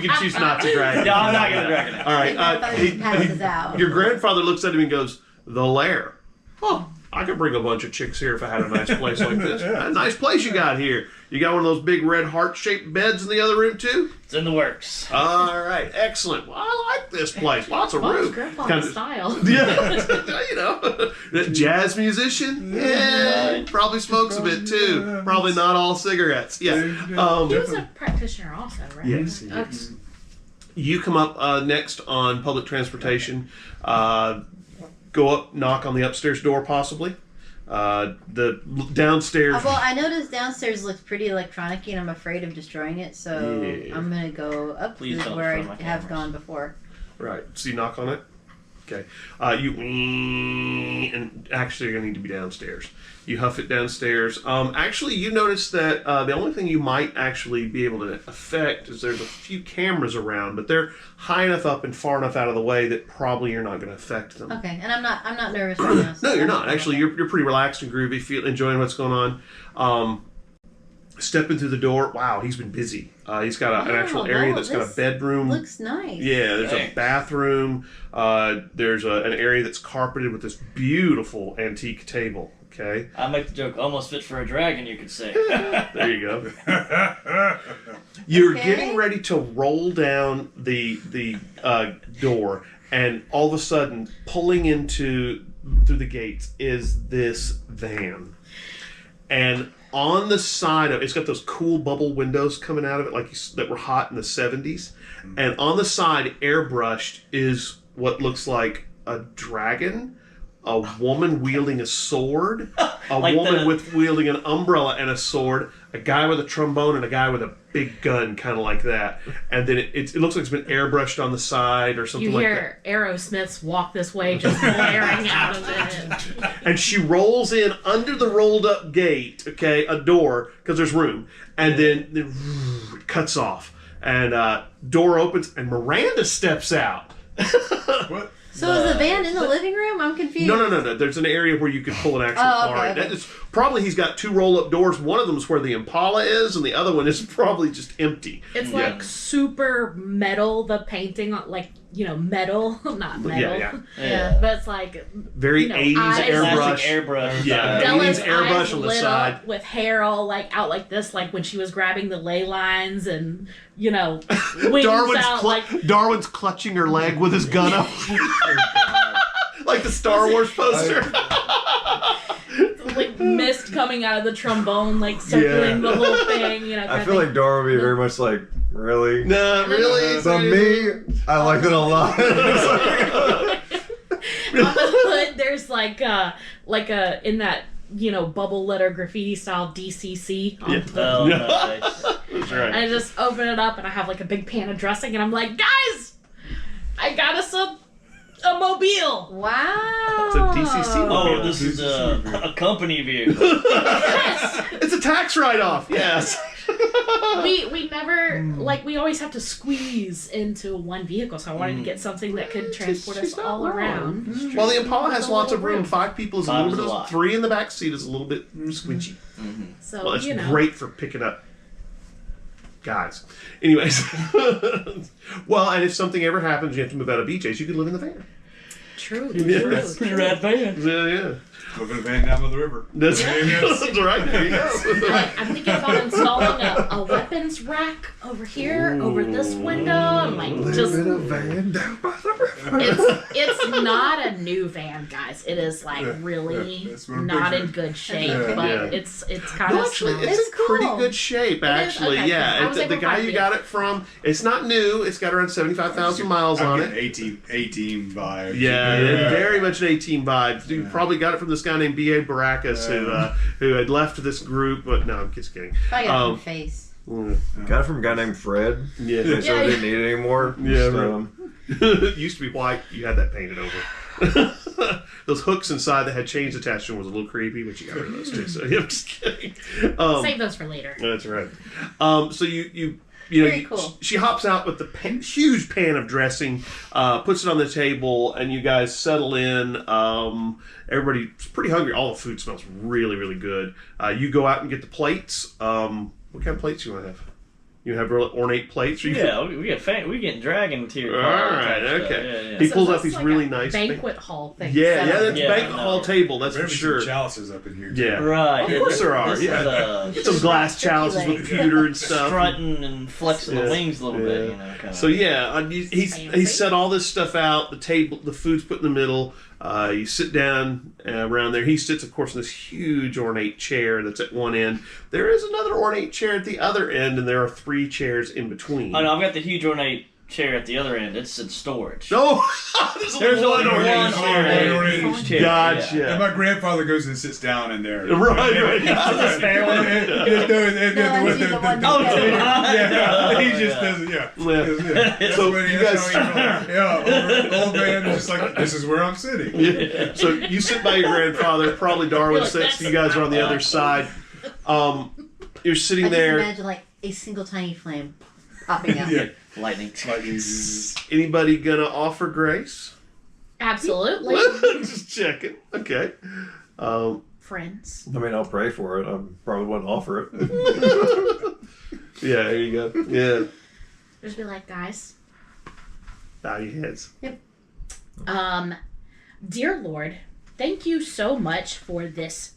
Speaker 3: can choose not to drag it.
Speaker 2: No, I'm not gonna drag it out.
Speaker 3: All right.
Speaker 5: grandfather just passes out.
Speaker 3: Your grandfather looks at him and goes, "The lair. Oh, I could bring a bunch of chicks here if I had a nice place like this. A nice place you got here. You got one of those big red heart-shaped beds in the other room too?
Speaker 2: It's in the works.
Speaker 3: All right, excellent. Well, I like this place. Lots of room.
Speaker 4: Grandpa's style.
Speaker 3: Yeah, jazz musician. Yeah, probably smokes a bit too. Probably not all cigarettes. Yeah.
Speaker 4: He was a practitioner also, right?
Speaker 3: Yes, he
Speaker 4: Okay.
Speaker 3: is. You come up next on public transportation. Go up, knock on the upstairs door, possibly. The downstairs.
Speaker 5: Well, I noticed downstairs looks pretty electronic-y, and I'm afraid of destroying it, so
Speaker 3: Yeah.
Speaker 5: I'm gonna go up
Speaker 2: Please
Speaker 5: to
Speaker 2: don't
Speaker 5: where I
Speaker 2: destroy my
Speaker 5: have
Speaker 2: cameras.
Speaker 5: gone before.
Speaker 3: Right. So you knock on it. Okay. You and actually you're gonna need to be downstairs. You huff it downstairs. Actually, you notice that the only thing you might actually be able to affect is there's a few cameras around, but they're high enough up and far enough out of the way that probably you're not going to affect them.
Speaker 5: Okay, and I'm not nervous right now. So
Speaker 3: No, you're
Speaker 5: I'm
Speaker 3: not.
Speaker 5: okay.
Speaker 3: Actually, you're pretty relaxed and groovy, enjoying what's going on. Stepping through the door. Wow, he's been busy. He's got an actual area
Speaker 5: wow,
Speaker 3: that's got a
Speaker 5: this
Speaker 3: bedroom.
Speaker 5: Looks nice.
Speaker 3: Yeah, there's a
Speaker 2: Thanks.
Speaker 3: bathroom. There's an area that's carpeted with this beautiful antique table. Okay,
Speaker 2: I make the joke almost fit for a dragon, you could say.
Speaker 3: there you go. You're
Speaker 5: Okay.
Speaker 3: getting ready to roll down the door, and all of a sudden, pulling through the gates is this van, and on the side of it's got those cool bubble windows coming out of it, that were hot in the 70s, and on the side, airbrushed, is what looks like a dragon. A woman wielding a sword, a
Speaker 2: Like
Speaker 3: woman
Speaker 2: the-
Speaker 3: wielding an umbrella and a sword, a guy with a trombone, and a guy with a big gun, kind of like that. And then it looks like it's been airbrushed on the side or something
Speaker 4: You
Speaker 3: like that.
Speaker 4: hear Aerosmith's "Walk This Way" just blaring out of it.
Speaker 3: And she rolls in under the rolled up gate, okay, a door, because there's room, and then it cuts off. And door opens, and Miranda steps out.
Speaker 7: What?
Speaker 5: So is the van in the living room? I'm confused.
Speaker 3: No. There's an area where you could pull an actual
Speaker 5: Oh, okay,
Speaker 3: car.
Speaker 5: okay.
Speaker 3: It's probably he's got two roll-up doors. One of them is where the Impala is, and the other one is probably just empty.
Speaker 4: It's
Speaker 3: Yeah.
Speaker 4: like super metal. The painting, like metal, not metal.
Speaker 3: Yeah.
Speaker 5: Yeah.
Speaker 4: But it's like
Speaker 3: Very
Speaker 4: You know,
Speaker 3: 80s
Speaker 4: eyes-
Speaker 3: airbrush.
Speaker 2: Plastic airbrush.
Speaker 3: Yeah.
Speaker 4: Della's
Speaker 3: 80s airbrush
Speaker 4: eyes
Speaker 3: on the
Speaker 4: lit
Speaker 3: side.
Speaker 4: up with hair all like out like this, like when she was grabbing the ley lines, and wings out
Speaker 3: Darwin's clutching her leg with his gun up. Like the Star Wars poster.
Speaker 4: like mist coming out of the trombone, like circling the whole thing.
Speaker 6: I feel like Dora would be very much like, really?
Speaker 3: No, really?
Speaker 6: So me, I like it a lot.
Speaker 4: on the hood there's like a in that bubble letter graffiti style DCC on the hood.
Speaker 2: Oh, nice.
Speaker 3: That's right.
Speaker 4: And I just open it up and I have like a big pan of dressing and I'm like, guys, I got us a mobile.
Speaker 5: Wow.
Speaker 3: It's a DCC
Speaker 2: Oh, this is a company vehicle.
Speaker 4: Yes.
Speaker 3: It's a tax write-off. Yes.
Speaker 4: we never we always have to squeeze into one vehicle, so I wanted to get something that could transport us
Speaker 3: She's not
Speaker 4: all
Speaker 3: wrong.
Speaker 4: around.
Speaker 3: Well, the Impala has
Speaker 4: A
Speaker 3: lots of
Speaker 4: little
Speaker 3: room.
Speaker 4: room.
Speaker 3: 5 people is a
Speaker 2: Five
Speaker 3: little
Speaker 2: is
Speaker 3: bit.
Speaker 2: a lot.
Speaker 3: 3 in the back seat is a little bit squinchy.
Speaker 4: So
Speaker 3: Well, it's great for picking up guys. Anyways. Well, and if something ever happens, you have to move out of BJ's, you could live in the van.
Speaker 4: True.
Speaker 3: Yes.
Speaker 2: Pretty rad van.
Speaker 3: Yeah.
Speaker 7: Living in a van down by the river.
Speaker 3: That's right. There you go.
Speaker 4: I'm thinking about installing a weapons weapons rack over here, over this window. I'm like, just
Speaker 6: Live in a van down by the river.
Speaker 4: it's not a new van, guys. It is like really
Speaker 7: that's what I'm
Speaker 4: not in
Speaker 7: picturing.
Speaker 4: good shape,
Speaker 5: Yeah.
Speaker 4: but
Speaker 3: Yeah.
Speaker 4: it's kind
Speaker 3: No,
Speaker 4: of
Speaker 3: actually,
Speaker 4: smells.
Speaker 3: it's
Speaker 5: It's
Speaker 3: in pretty
Speaker 5: cool.
Speaker 3: good shape.
Speaker 4: It is?
Speaker 3: Actually,
Speaker 4: Okay,
Speaker 3: yeah.
Speaker 4: good. I was
Speaker 3: The
Speaker 4: able to
Speaker 3: guy
Speaker 4: find
Speaker 3: you
Speaker 4: it.
Speaker 3: got it from, it's not new. It's got around 75,000 miles
Speaker 7: I'm
Speaker 3: on
Speaker 7: getting
Speaker 3: it.
Speaker 7: A-team vibe.
Speaker 3: Yeah, very much an 18 vibe. You probably got it from this guy named B.A. Baracus who had left this group, but no, I'm just kidding.
Speaker 5: I got
Speaker 3: Um,
Speaker 5: your face.
Speaker 6: Got it from a guy named Fred.
Speaker 3: Yeah.
Speaker 6: So
Speaker 4: Yeah,
Speaker 6: I didn't need it anymore.
Speaker 3: Yeah,
Speaker 6: So,
Speaker 3: it used to be white. You had that painted over. Those hooks inside that had chains attached to them was a little creepy, but you got rid of those too. So yeah, I'm just kidding.
Speaker 4: Save those for later.
Speaker 3: That's right. So you know,
Speaker 5: Very cool.
Speaker 3: she hops out with the huge pan of dressing, puts it on the table, and you guys settle in. Everybody's pretty hungry. All the food smells really, really good. You go out and get the plates. What kind of plates you want to have? You have real ornate plates? Or you
Speaker 2: Yeah, we get dragon tier.
Speaker 3: All right, okay.
Speaker 2: Yeah, yeah.
Speaker 3: He
Speaker 4: So
Speaker 3: pulls
Speaker 4: this
Speaker 3: out
Speaker 4: is
Speaker 3: these
Speaker 4: like
Speaker 3: really
Speaker 4: a
Speaker 3: nice
Speaker 4: banquet hall thing.
Speaker 3: Yeah,
Speaker 4: set
Speaker 3: yeah,
Speaker 4: up.
Speaker 3: that's
Speaker 2: Yeah,
Speaker 3: banquet
Speaker 2: no.
Speaker 3: hall table. That's for
Speaker 7: Maybe
Speaker 3: sure.
Speaker 7: some chalices up in here.
Speaker 3: Yeah.
Speaker 2: Right.
Speaker 3: Of course there are,
Speaker 2: This
Speaker 3: yeah.
Speaker 2: is,
Speaker 3: Some glass
Speaker 5: Turkey
Speaker 3: chalices with
Speaker 5: legs.
Speaker 3: pewter and stuff.
Speaker 2: strutting and flexing
Speaker 3: Yeah.
Speaker 2: the wings a little bit,
Speaker 3: Yeah.
Speaker 2: you know. Kind
Speaker 3: So yeah, he set all this stuff out. The table, the food's put in the middle. You sit down around there. He sits, of course, in this huge ornate chair that's at one end. There is another ornate chair at the other end, and there are 3 chairs in between.
Speaker 2: Oh no, I've got the huge ornate chair at the other end. It's in storage.
Speaker 3: No, there's
Speaker 2: There's
Speaker 3: only
Speaker 2: only
Speaker 3: one
Speaker 2: one
Speaker 3: ornate
Speaker 2: ornate
Speaker 3: chair.
Speaker 2: huge chair.
Speaker 3: Gotcha.
Speaker 7: And my grandfather goes and sits down in there.
Speaker 3: Right.
Speaker 2: The spare one?
Speaker 7: Yeah, he
Speaker 2: Oh,
Speaker 7: just
Speaker 2: yeah.
Speaker 7: doesn't. Yeah.
Speaker 3: Yeah.
Speaker 7: That's
Speaker 3: So
Speaker 7: what he-
Speaker 3: you
Speaker 7: that's
Speaker 3: guys-
Speaker 7: how he- yeah, old man is just like, this is where I'm sitting.
Speaker 3: Yeah. So you sit by your grandfather. Probably Darwin
Speaker 4: You're like,
Speaker 3: sits.
Speaker 4: "That's
Speaker 3: You guys are on the
Speaker 4: not
Speaker 3: other
Speaker 4: bad."
Speaker 3: side. You're sitting
Speaker 5: I just
Speaker 3: there.
Speaker 5: imagine like a single tiny flame popping out.
Speaker 7: Yeah.
Speaker 2: Lightning.
Speaker 7: Like he's-
Speaker 3: Anybody gonna offer grace?
Speaker 4: Absolutely.
Speaker 3: Just checking. Okay.
Speaker 4: Friends.
Speaker 6: I mean, I'll pray for it. I probably wouldn't offer it.
Speaker 3: Yeah, there you go. Yeah.
Speaker 4: Just be like, guys.
Speaker 3: Bow your heads.
Speaker 4: Dear Lord, thank you so much for this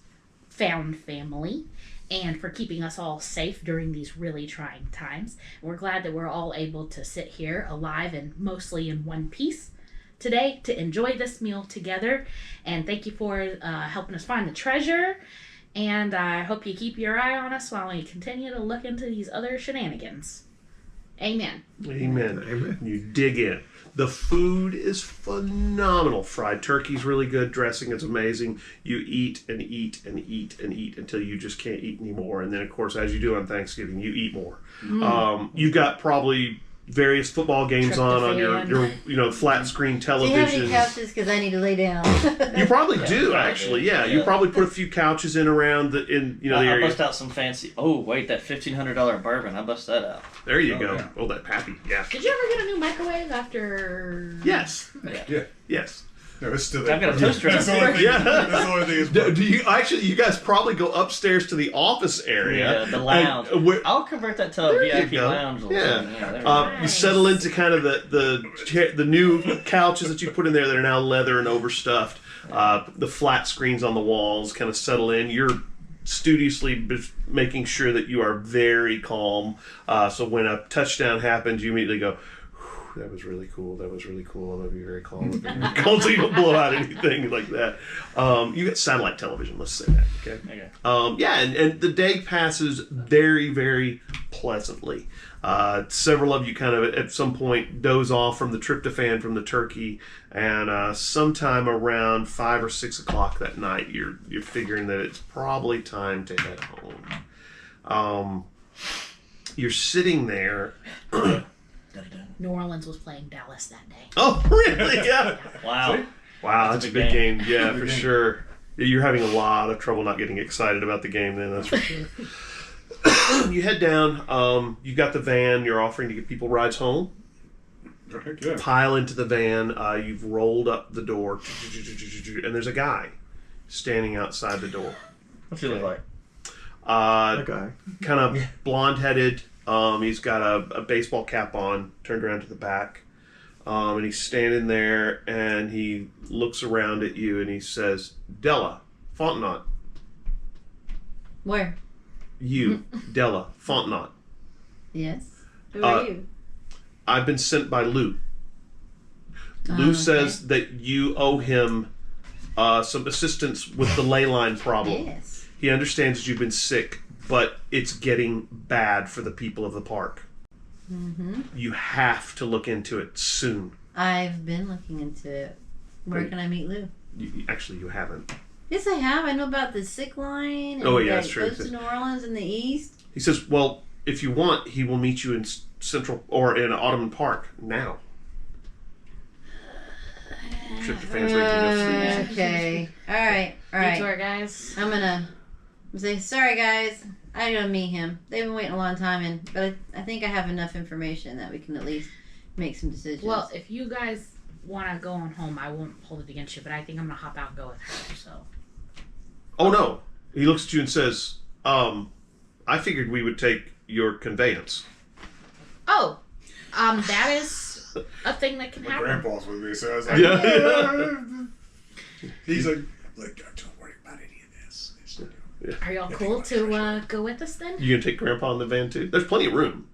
Speaker 4: found family and for keeping us all safe during these really trying times. We're glad that we're all able to sit here alive and mostly in one piece today to enjoy this meal together. And thank you for helping us find the treasure. And I hope you keep your eye on us while we continue to look into these other shenanigans. Amen.
Speaker 3: Amen.
Speaker 6: Amen.
Speaker 3: You dig in. The food is phenomenal. Fried turkey's really good. Dressing is amazing. You eat and eat and eat and eat until you just can't eat anymore. And then, of course, as you do on Thanksgiving, you eat more. You've got probably various football games on your flat screen
Speaker 5: Do you have any
Speaker 3: television.
Speaker 5: couches? Because I need to lay down.
Speaker 3: You probably do,
Speaker 2: probably
Speaker 3: actually.
Speaker 2: do.
Speaker 3: Yeah, you
Speaker 2: Yeah.
Speaker 3: probably put a few couches in around the the
Speaker 2: I
Speaker 3: area.
Speaker 2: bust out some fancy. Oh wait, that $1,500 bourbon. I bust that out.
Speaker 3: There you go.
Speaker 7: yeah.
Speaker 3: Oh, that pappy. Yeah.
Speaker 4: Did you ever get a new microwave after...
Speaker 3: Yes.
Speaker 7: Yeah.
Speaker 3: Yes.
Speaker 7: No, it's still there.
Speaker 2: I've got a toaster
Speaker 7: That's the
Speaker 2: oven.
Speaker 7: only thing.
Speaker 3: Yeah.
Speaker 7: That's the only thing. Is
Speaker 3: Do you actually? You guys probably go upstairs to the office area.
Speaker 2: Yeah, the lounge.
Speaker 3: and,
Speaker 2: I'll convert that to a
Speaker 3: There you
Speaker 2: VIP
Speaker 3: go.
Speaker 2: lounge. Little
Speaker 3: Yeah.
Speaker 2: thing. Yeah, there we
Speaker 3: You
Speaker 4: Nice.
Speaker 3: settle into kind of the new couches that you put in there that are now leather and overstuffed. The flat screens on the walls kind of settle in. You're studiously making sure that you are very calm. So when a touchdown happens, you immediately go, "Whew, that was really cool. That was really cool. I'm going to be very calm. Calm so you don't blow out anything like that." You get satellite television, let's say that. Okay.
Speaker 2: Okay.
Speaker 3: Yeah, and the day passes very, very pleasantly. Several of you kind of at some point doze off from the tryptophan from the turkey, and sometime around 5 or 6 o'clock that night, you're figuring that it's probably time to head home. You're sitting there.
Speaker 4: New Orleans was playing Dallas that day.
Speaker 3: Oh, really? Yeah.
Speaker 2: Wow.
Speaker 3: Wow, that's a big game. Yeah, for sure. You're having a lot of trouble not getting excited about the game then, that's for sure. You head down. You got the van. You're offering to get people rides home.
Speaker 7: Heck yeah.
Speaker 3: Pile into the van. You've rolled up the door. And there's a guy standing outside the door.
Speaker 2: What's he look like?
Speaker 6: That guy.
Speaker 3: Kind of blonde-headed. He's got a baseball cap on, turned around to the back. And he's standing there, and he looks around at you, and he says, "Dela, Fontenot."
Speaker 5: Where?
Speaker 3: You, Dela, Fontenot.
Speaker 5: Yes. Who are you?
Speaker 3: I've been sent by Lou. Lou says that you owe him some assistance with the ley line problem.
Speaker 5: Yes.
Speaker 3: He understands that you've been sick, but it's getting bad for the people of the park.
Speaker 5: Mm-hmm.
Speaker 3: You have to look into it soon.
Speaker 5: I've been looking into it. Where can I meet Lou?
Speaker 3: Actually, you haven't.
Speaker 5: Yes, I have. I know about the sick line. And
Speaker 3: Oh, yeah,
Speaker 5: that
Speaker 3: that's true.
Speaker 5: goes to New Orleans in the east.
Speaker 3: He says, well, if you want, he will meet you in Central or in Ottoman Park now. Shift your fans ready to go sleep.
Speaker 5: Okay. All right.
Speaker 4: Detour, guys.
Speaker 5: I'm gonna say sorry, guys. I gotta meet him. They've been waiting a long time, but I think I have enough information that we can at least make some decisions.
Speaker 4: Well, if you guys want to go on home, I won't hold it against you, but I think I'm gonna hop out and go with her. So.
Speaker 3: Oh no! He looks at you and says, "I figured we would take your conveyance."
Speaker 4: Oh, that is a thing that can
Speaker 7: My
Speaker 4: happen.
Speaker 7: grandpa's with me, so I was like,
Speaker 3: Yeah.
Speaker 7: He's like, don't worry about any of this.
Speaker 4: Are y'all cool to go with us then?
Speaker 3: You gonna take Grandpa in the van too? There's plenty of room.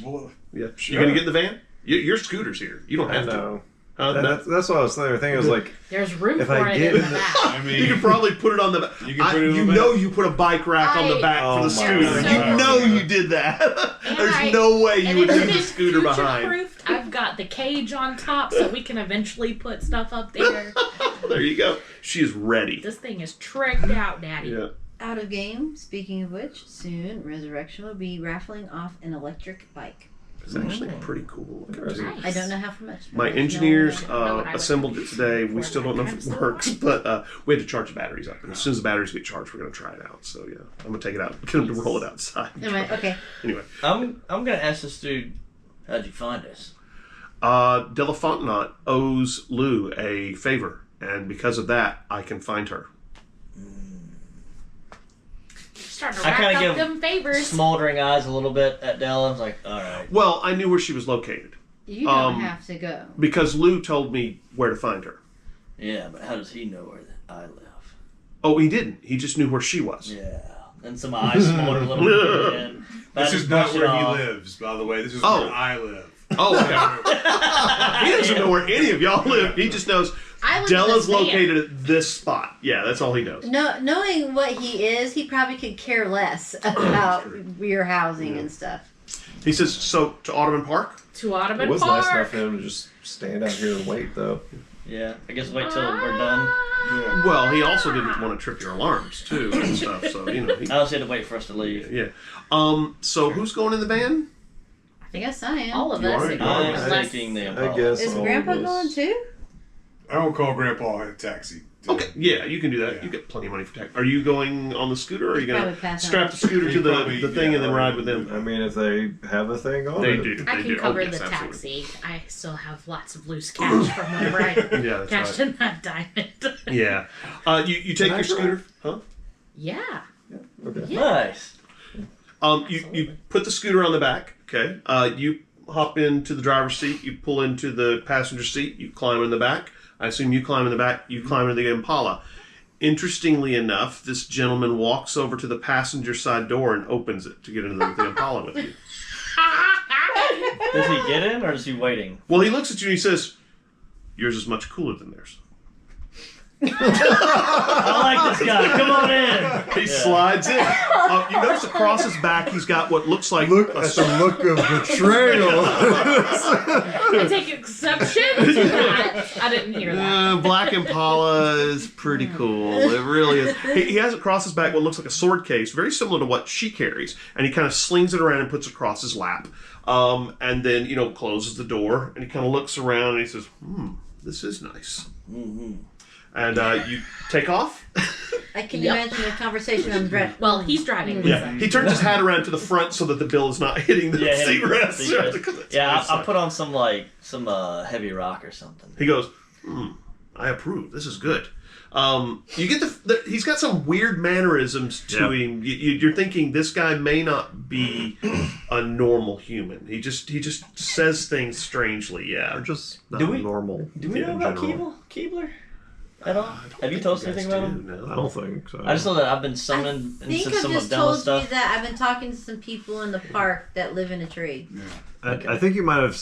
Speaker 7: Well,
Speaker 3: Yeah.
Speaker 7: sure.
Speaker 3: You gonna get in the van? Your scooter's here. You don't
Speaker 6: I
Speaker 3: have to.
Speaker 6: know.
Speaker 3: No.
Speaker 6: That's what I was thinking. I was like,
Speaker 4: There's room
Speaker 6: If
Speaker 4: for
Speaker 6: I
Speaker 4: it
Speaker 6: get
Speaker 4: in the
Speaker 6: in the-
Speaker 4: back.
Speaker 7: I mean,
Speaker 3: You can probably put it on the back.
Speaker 7: You can put it on
Speaker 3: you
Speaker 7: the
Speaker 3: know
Speaker 7: back.
Speaker 3: you put a bike rack on the back
Speaker 6: Oh
Speaker 3: for the
Speaker 6: my
Speaker 3: scooter.
Speaker 4: God.
Speaker 3: You know you did that. There's no way you
Speaker 4: And
Speaker 3: would
Speaker 4: it's
Speaker 3: leave the
Speaker 4: been
Speaker 3: scooter behind.
Speaker 4: future-proofed. I've got the cage on top so we can eventually put stuff up there.
Speaker 3: There you go. She is ready.
Speaker 4: This thing is tricked out, Daddy.
Speaker 3: Yeah.
Speaker 5: out of game. Speaking of which, soon Resurrection will be raffling off an electric bike.
Speaker 3: It's actually pretty cool.
Speaker 4: Nice.
Speaker 5: I don't know how much.
Speaker 3: My
Speaker 5: I don't
Speaker 3: engineers
Speaker 5: know.
Speaker 4: what I would
Speaker 3: assembled it today. We
Speaker 4: for
Speaker 3: still don't know if
Speaker 4: that
Speaker 3: it works, but we had to charge the batteries up. And as soon as the batteries get charged, we're going to try it out. So, yeah, I'm going to take it out, get them to roll it outside.
Speaker 5: Okay.
Speaker 3: Anyway,
Speaker 2: I'm gonna ask this dude, how'd you find us?
Speaker 3: Dela Fontenot owes Lou a favor, and because of that, I can find her.
Speaker 4: Starting to
Speaker 2: I
Speaker 4: rack
Speaker 2: kinda
Speaker 4: up
Speaker 2: give
Speaker 4: them favors.
Speaker 2: Smoldering eyes a little bit at Dela. I was like, all right.
Speaker 3: Well, I knew where she was located
Speaker 5: You don't have to go.
Speaker 3: because Lou told me where to find her.
Speaker 2: Yeah, but how does he know where I live?
Speaker 3: Oh, he didn't. He just knew where she was.
Speaker 2: Yeah. And some eyes smolder a little bit. And
Speaker 7: This is not where he lives, by the way. This is
Speaker 3: Oh.
Speaker 7: where I live.
Speaker 3: Oh, okay. He doesn't know where any of y'all live. He just knows
Speaker 4: I live in
Speaker 3: Dela's
Speaker 4: this van.
Speaker 3: located at this spot. Yeah, that's all he knows.
Speaker 5: No, knowing what he is, he probably could care less about your housing and stuff.
Speaker 3: He says, so to Ottoman Park?
Speaker 4: To
Speaker 6: it
Speaker 4: Ottoman
Speaker 6: was
Speaker 4: Park.
Speaker 6: nice enough for him to just stand out here and wait, though.
Speaker 2: Yeah, I guess wait till we're done.
Speaker 7: Yeah.
Speaker 3: Well, he also didn't want to trip your alarms, too, and stuff. So, you know.
Speaker 2: I also had to wait for us to leave.
Speaker 3: Yeah. So who's going in the van?
Speaker 5: I guess I am.
Speaker 4: All of
Speaker 3: You
Speaker 4: us.
Speaker 3: are?
Speaker 2: I'm
Speaker 4: Unless-
Speaker 2: taking the
Speaker 6: I
Speaker 2: Impala.
Speaker 6: guess.
Speaker 5: Is
Speaker 6: all
Speaker 5: Grandpa
Speaker 6: of us.
Speaker 5: going too?
Speaker 7: I don't call Grandpa a taxi.
Speaker 3: Okay. Yeah, you can do that.
Speaker 7: Yeah.
Speaker 3: You get plenty of money for tax. Are you going on the scooter, or are you going
Speaker 5: Probably
Speaker 3: to
Speaker 5: pass
Speaker 3: strap
Speaker 5: out.
Speaker 3: the scooter to
Speaker 7: He'd probably-
Speaker 3: the thing and then
Speaker 7: yeah,
Speaker 3: ride with them?
Speaker 6: I mean, if they have a thing on
Speaker 3: They
Speaker 6: it.
Speaker 3: do.
Speaker 4: I
Speaker 3: They
Speaker 4: can
Speaker 3: do.
Speaker 4: cover
Speaker 3: Oh, yes,
Speaker 4: the
Speaker 3: absolutely.
Speaker 4: taxi. I still have lots of loose cash from whenever I
Speaker 3: Yeah, that's
Speaker 4: cashed
Speaker 3: right.
Speaker 4: in that diamond.
Speaker 3: Yeah. You take
Speaker 6: Can I
Speaker 3: your scooter.
Speaker 6: drive?
Speaker 3: Huh?
Speaker 4: Yeah.
Speaker 6: Okay.
Speaker 2: Nice.
Speaker 3: You put the scooter on the back. Okay. You hop into the driver's seat. You pull into the passenger seat. You climb in the back. I assume you climb in the back. You climb into the Impala. Interestingly enough, this gentleman walks over to the passenger side door and opens it to get into the Impala with you.
Speaker 2: Does he get in or is he waiting?
Speaker 3: Well, he looks at you and he says, "Yours is much cooler than theirs."
Speaker 2: I like this guy. Come on in.
Speaker 3: He slides in. You notice across his back, he's got what looks like
Speaker 6: Look
Speaker 3: a
Speaker 6: at the look of betrayal.
Speaker 4: I take exception to that. I didn't hear that.
Speaker 3: Black Impala is pretty cool. It really is. He has across his back what looks like a sword case, very similar to what she carries, and he kind of slings it around and puts it across his lap, and then closes the door, and he kind of looks around and he says, "This is nice."
Speaker 2: Mm-hmm.
Speaker 3: And you take off.
Speaker 5: I can
Speaker 4: Yep.
Speaker 5: imagine the conversation on the bread.
Speaker 4: Well, he's driving.
Speaker 3: Yeah, he turns his hat around to the front so that the bill is not hitting the seat rest.
Speaker 2: Yeah, I'll put on some heavy rock or something.
Speaker 3: He goes, I approve. This is good. You get he's got some weird mannerisms to him. You're thinking this guy may not be a normal human. He just says things strangely. Yeah,
Speaker 6: Or just not
Speaker 2: Do we-
Speaker 6: normal.
Speaker 2: Do we know
Speaker 6: in
Speaker 2: about
Speaker 6: general.
Speaker 2: Keebler? at all? Have you told us anything about him?
Speaker 3: No.
Speaker 6: I don't think so.
Speaker 2: I just know that I've been summoned
Speaker 5: I think
Speaker 2: into
Speaker 5: I've
Speaker 2: some of
Speaker 5: just
Speaker 2: Dela's
Speaker 5: told
Speaker 2: stuff.
Speaker 5: you that I've been talking to some people in the park that live in a tree.
Speaker 6: I think you might have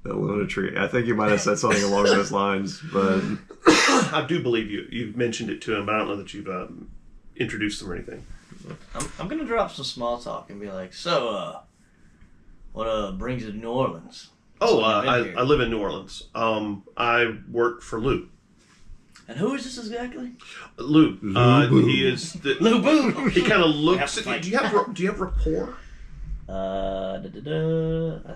Speaker 6: that lunar tree. I think you might have said something along those lines, but
Speaker 3: I do believe you've mentioned it to him, but I don't know that you've introduced them or anything.
Speaker 2: I'm gonna drop some small talk and be like, so, what brings you to New Orleans?
Speaker 3: Oh,
Speaker 2: Well, you've been here.
Speaker 3: I live in New Orleans. I work for Lou.
Speaker 2: And who is this exactly?
Speaker 3: Lou.
Speaker 6: Lou.
Speaker 3: He is the.
Speaker 2: Lou Boo!
Speaker 3: He kind of looks
Speaker 2: Yep,
Speaker 3: at you. Do you have rapport?
Speaker 2: I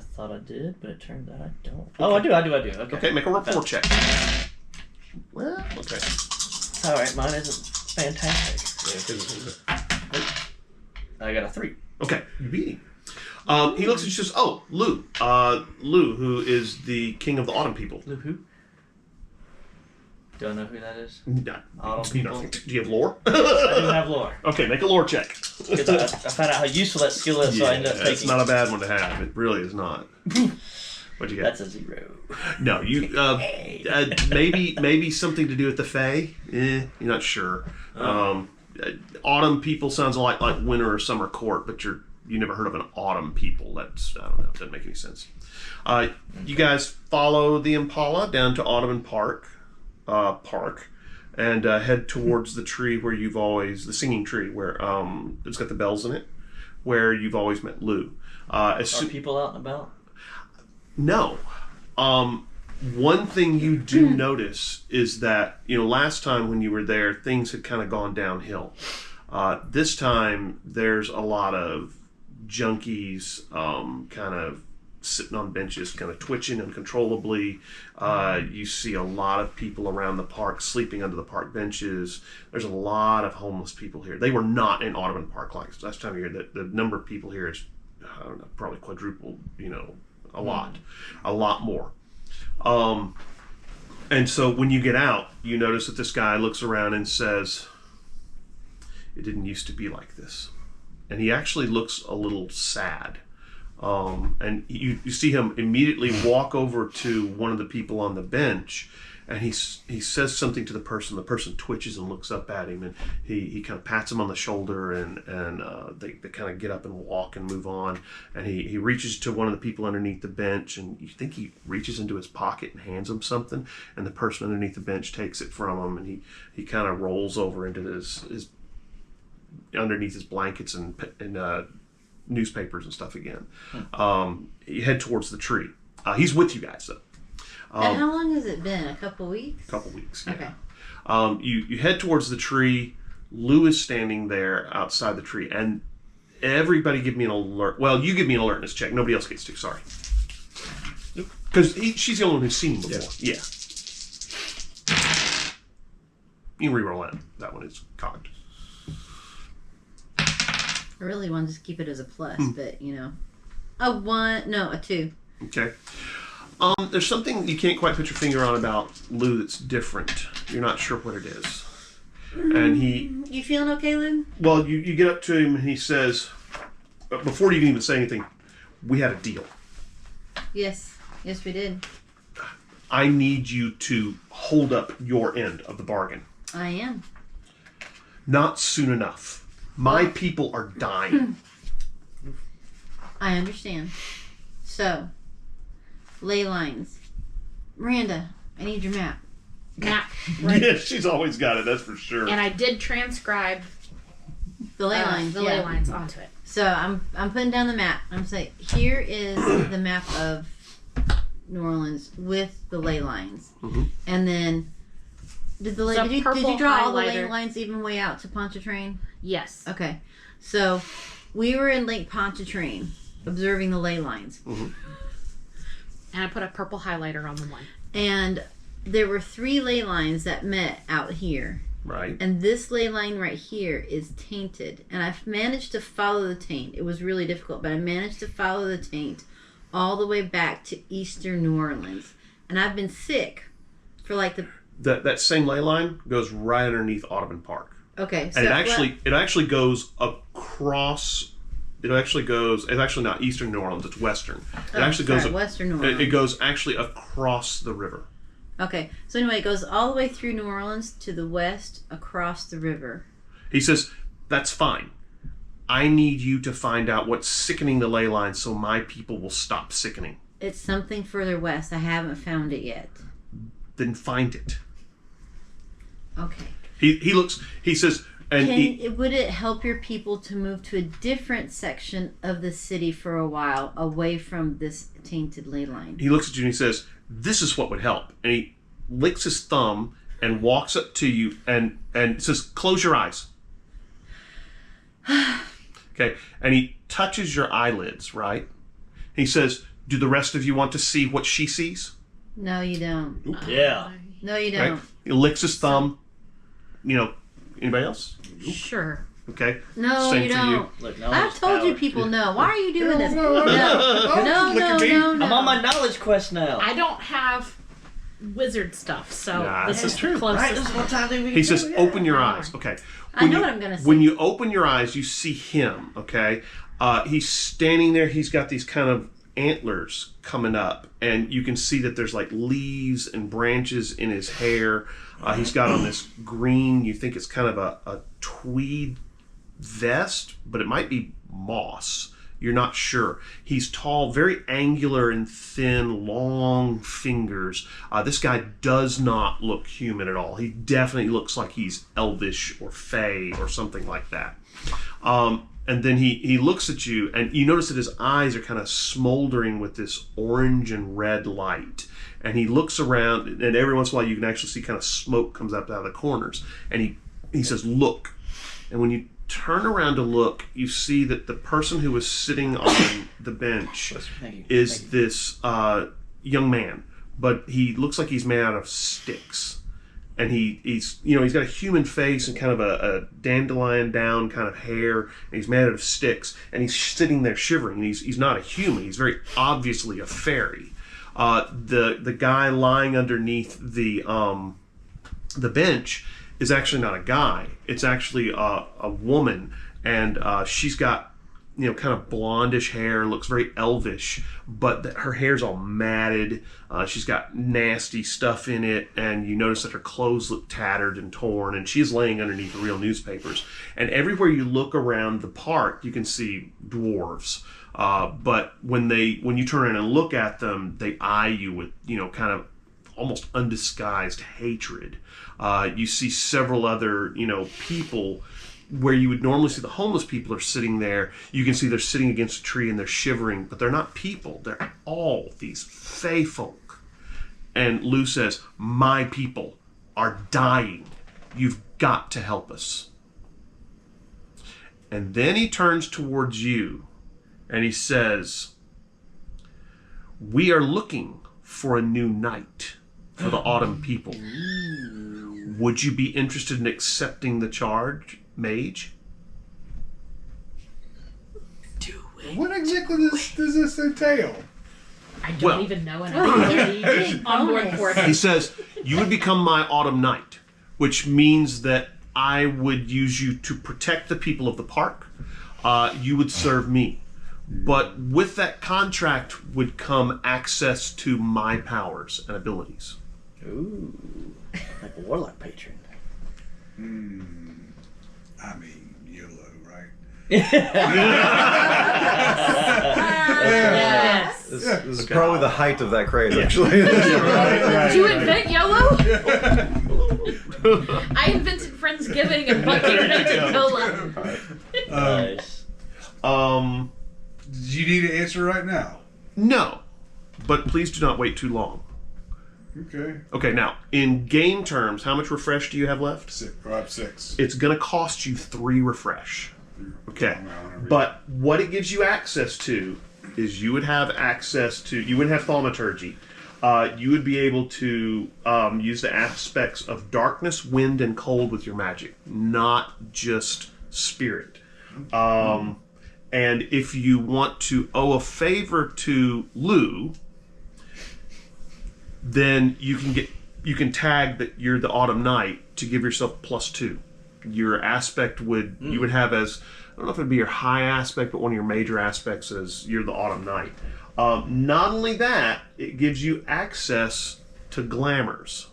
Speaker 2: thought I did, but it turned out I don't. Oh, I do. Okay.
Speaker 3: Okay, make a rapport check. Well, okay.
Speaker 2: Alright, mine isn't fantastic. I got a 3.
Speaker 3: Okay, you beat him. He looks at you and says, "Oh, Lou. Lou, who is the king of the Autumn people."
Speaker 2: Lou who? Do I know who that is?
Speaker 3: No,
Speaker 2: Autumn
Speaker 3: you
Speaker 2: people?
Speaker 3: know, do you have lore?
Speaker 2: I do have lore.
Speaker 3: Okay, make a lore check.
Speaker 2: Because I found out how useful that skill is, so I ended up taking
Speaker 3: it's not a bad one to have. It really is not. What'd you get?
Speaker 2: That's a 0.
Speaker 3: No, you maybe something to do with the Fae. You're not sure. Autumn people sounds like winter or summer court, but you never heard of an autumn people. That's I don't know. It doesn't make any sense. You guys follow the Impala down to Audubon Park, and head towards the tree where the singing tree where it's got the bells in it, where you've always met Lou.
Speaker 2: Are people out and about?
Speaker 3: No. One thing you do notice is that, last time when you were there, things had kind of gone downhill. This time, there's a lot of junkies kind of sitting on benches, kind of twitching uncontrollably. You see a lot of people around the park sleeping under the park benches. There's a lot of homeless people here. They were not in Audubon Park last time of year. The number of people here is, I don't know, probably quadrupled, a lot more. And so when you get out, you notice that this guy looks around and says, "It didn't used to be like this." And he actually looks a little sad. And you see him immediately walk over to one of the people on the bench, and he says something to the person. The person twitches and looks up at him, and he kind of pats him on the shoulder, and they kind of get up and walk and move on. And he reaches to one of the people underneath the bench, and you think he reaches into his pocket and hands him something, and the person underneath the bench takes it from him, and he kind of rolls over into his underneath his blankets and newspapers and stuff again. You head towards the tree. He's with you guys though.
Speaker 5: And how long has it been? A couple weeks?
Speaker 3: A couple weeks. Yeah.
Speaker 5: Okay.
Speaker 3: You head towards the tree. Lou is standing there outside the tree, and everybody give me an alert. Well, you give me an alertness check. Nobody else gets to. Sorry, because she's the only one who's seen him before. Yeah. You can reroll that. That one is cocked.
Speaker 5: I really wanted to keep it as a plus, but a 2.
Speaker 3: Okay. There's something you can't quite put your finger on about Lou that's different. You're not sure what it is. And
Speaker 5: You feeling okay, Lou?
Speaker 3: well, you get up to him and he says, before you can even say anything, "We had a deal.
Speaker 5: Yes, we did.
Speaker 3: I need you to hold up your end of the bargain.
Speaker 5: I am.
Speaker 3: Not soon enough. My people are dying."
Speaker 5: I understand. So, ley lines. Miranda, I need your map.
Speaker 4: Map. Right.
Speaker 3: Yeah, she's always got it, that's for sure.
Speaker 4: And I did transcribe
Speaker 5: The ley lines.
Speaker 4: the ley lines onto it.
Speaker 5: So I'm putting down the map. I'm saying here is the map of New Orleans with the ley lines, and then did you draw all the ley
Speaker 4: highlighter.
Speaker 5: lines even way out to Pontchartrain?
Speaker 4: Yes.
Speaker 5: Okay, so we were in Lake Pontchartrain observing the ley lines,
Speaker 4: And I put a purple highlighter on the one.
Speaker 5: and there were 3 ley lines that met out here.
Speaker 3: Right.
Speaker 5: And this ley line right here is tainted. And I've managed to follow the taint. It was really difficult, but I managed to follow the taint all the way back to eastern New Orleans. And I've been sick for like
Speaker 3: That same ley line goes right underneath Audubon Park.
Speaker 5: Okay. So
Speaker 3: And it actually goes across. It's actually not eastern New Orleans, it's western. It actually goes
Speaker 5: western New Orleans.
Speaker 3: It goes actually across the river.
Speaker 5: Okay, so anyway, it goes all the way through New Orleans to the west, across the river.
Speaker 3: He says, that's fine. I need you to find out what's sickening the ley line so my people will stop sickening.
Speaker 5: It's something further west. I haven't found it yet.
Speaker 3: Then find it.
Speaker 5: Okay.
Speaker 3: He says, and
Speaker 5: would it help your people to move to a different section of the city for a while, away from this tainted ley line?
Speaker 3: he looks at you and he says, this is what would help. And he licks his thumb and walks up to you and says, close your eyes. Okay, and he touches your eyelids, right? He says, do the rest of you want to see what she sees?
Speaker 5: No, you don't.
Speaker 2: Yeah.
Speaker 5: No, you don't.
Speaker 3: Right? He licks his thumb. Anybody else?
Speaker 4: Sure.
Speaker 3: Okay.
Speaker 5: No,
Speaker 3: Same
Speaker 5: you
Speaker 3: for
Speaker 5: don't.
Speaker 2: Look,
Speaker 5: I've told you people no. Why are you doing this?
Speaker 7: No.
Speaker 5: No.
Speaker 2: I'm on my knowledge quest now.
Speaker 4: I don't have wizard stuff, so
Speaker 3: Nah,
Speaker 4: this
Speaker 3: that's
Speaker 4: is
Speaker 3: true.
Speaker 4: the closest.
Speaker 2: Right, this is what time we
Speaker 3: He says, open your eyes. Okay.
Speaker 5: I know what I'm gonna say.
Speaker 3: When you open your eyes, you see him, okay? He's standing there. He's got these kind of antlers coming up, and you can see that there's like leaves and branches in his hair. He's got on this green, you think it's kind of a tweed vest, but it might be moss. You're not sure. He's tall, very angular and thin, long fingers. This guy does not look human at all. He definitely looks like he's elvish or fey or something like that. And then he looks at you, and you notice that his eyes are kind of smoldering with this orange and red light. And he looks around, and every once in a while you can actually see kind of smoke comes up out of the corners. And he says, look. And when you turn around to look, you see that the person who was sitting on the bench is this young man, but he looks like he's made out of sticks. And he's got a human face and kind of a dandelion down kind of hair, and he's made out of sticks, and he's sitting there shivering. And he's not a human. He's very obviously a fairy. The guy lying underneath the bench is actually not a guy. It's actually a woman, and she's got kind of blondish hair, looks very elvish, but her hair's all matted. She's got nasty stuff in it, and you notice that her clothes look tattered and torn, and she's laying underneath real newspapers. And everywhere you look around the park, you can see dwarves. But when you turn around and look at them, they eye you with kind of almost undisguised hatred. You see several other people where you would normally see the homeless people are sitting there. You can see they're sitting against a tree and they're shivering, but they're not people. They're all these fey folk. And Lou says, my people are dying. You've got to help us. And then he turns towards you and he says, we are looking for a new knight for the autumn people. Would you be interested in accepting the charge, mage?
Speaker 7: What exactly does this entail?
Speaker 4: I don't even know, and I'm on board for it.
Speaker 3: He says, you would become my autumn knight, which means that I would use you to protect the people of the park. You would serve me. But with that contract would come access to my powers and abilities.
Speaker 2: Ooh, like a warlock patron.
Speaker 7: I mean, YOLO, right?
Speaker 4: Yes.
Speaker 6: This is probably the height of that craze, actually.
Speaker 4: Did you invent YOLO? I invented Friendsgiving, and Bunk invented YOLO.
Speaker 2: Nice.
Speaker 7: Do you need an answer right now?
Speaker 3: No, but please do not wait too long.
Speaker 7: Okay.
Speaker 3: Okay, now, in game terms, how much refresh do you have left?
Speaker 7: 6. I have 6.
Speaker 3: It's going to cost you 3 refresh. Okay, but what it gives you access to is you would have thaumaturgy. You would be able to use the aspects of darkness, wind, and cold with your magic, not just spirit. And if you want to owe a favor to Lou, then you can tag that you're the Autumn Knight to give yourself +2. Your aspect you would have as, I don't know if it'd be your high aspect, but one of your major aspects is you're the Autumn Knight. Not only that, it gives you access to glamours.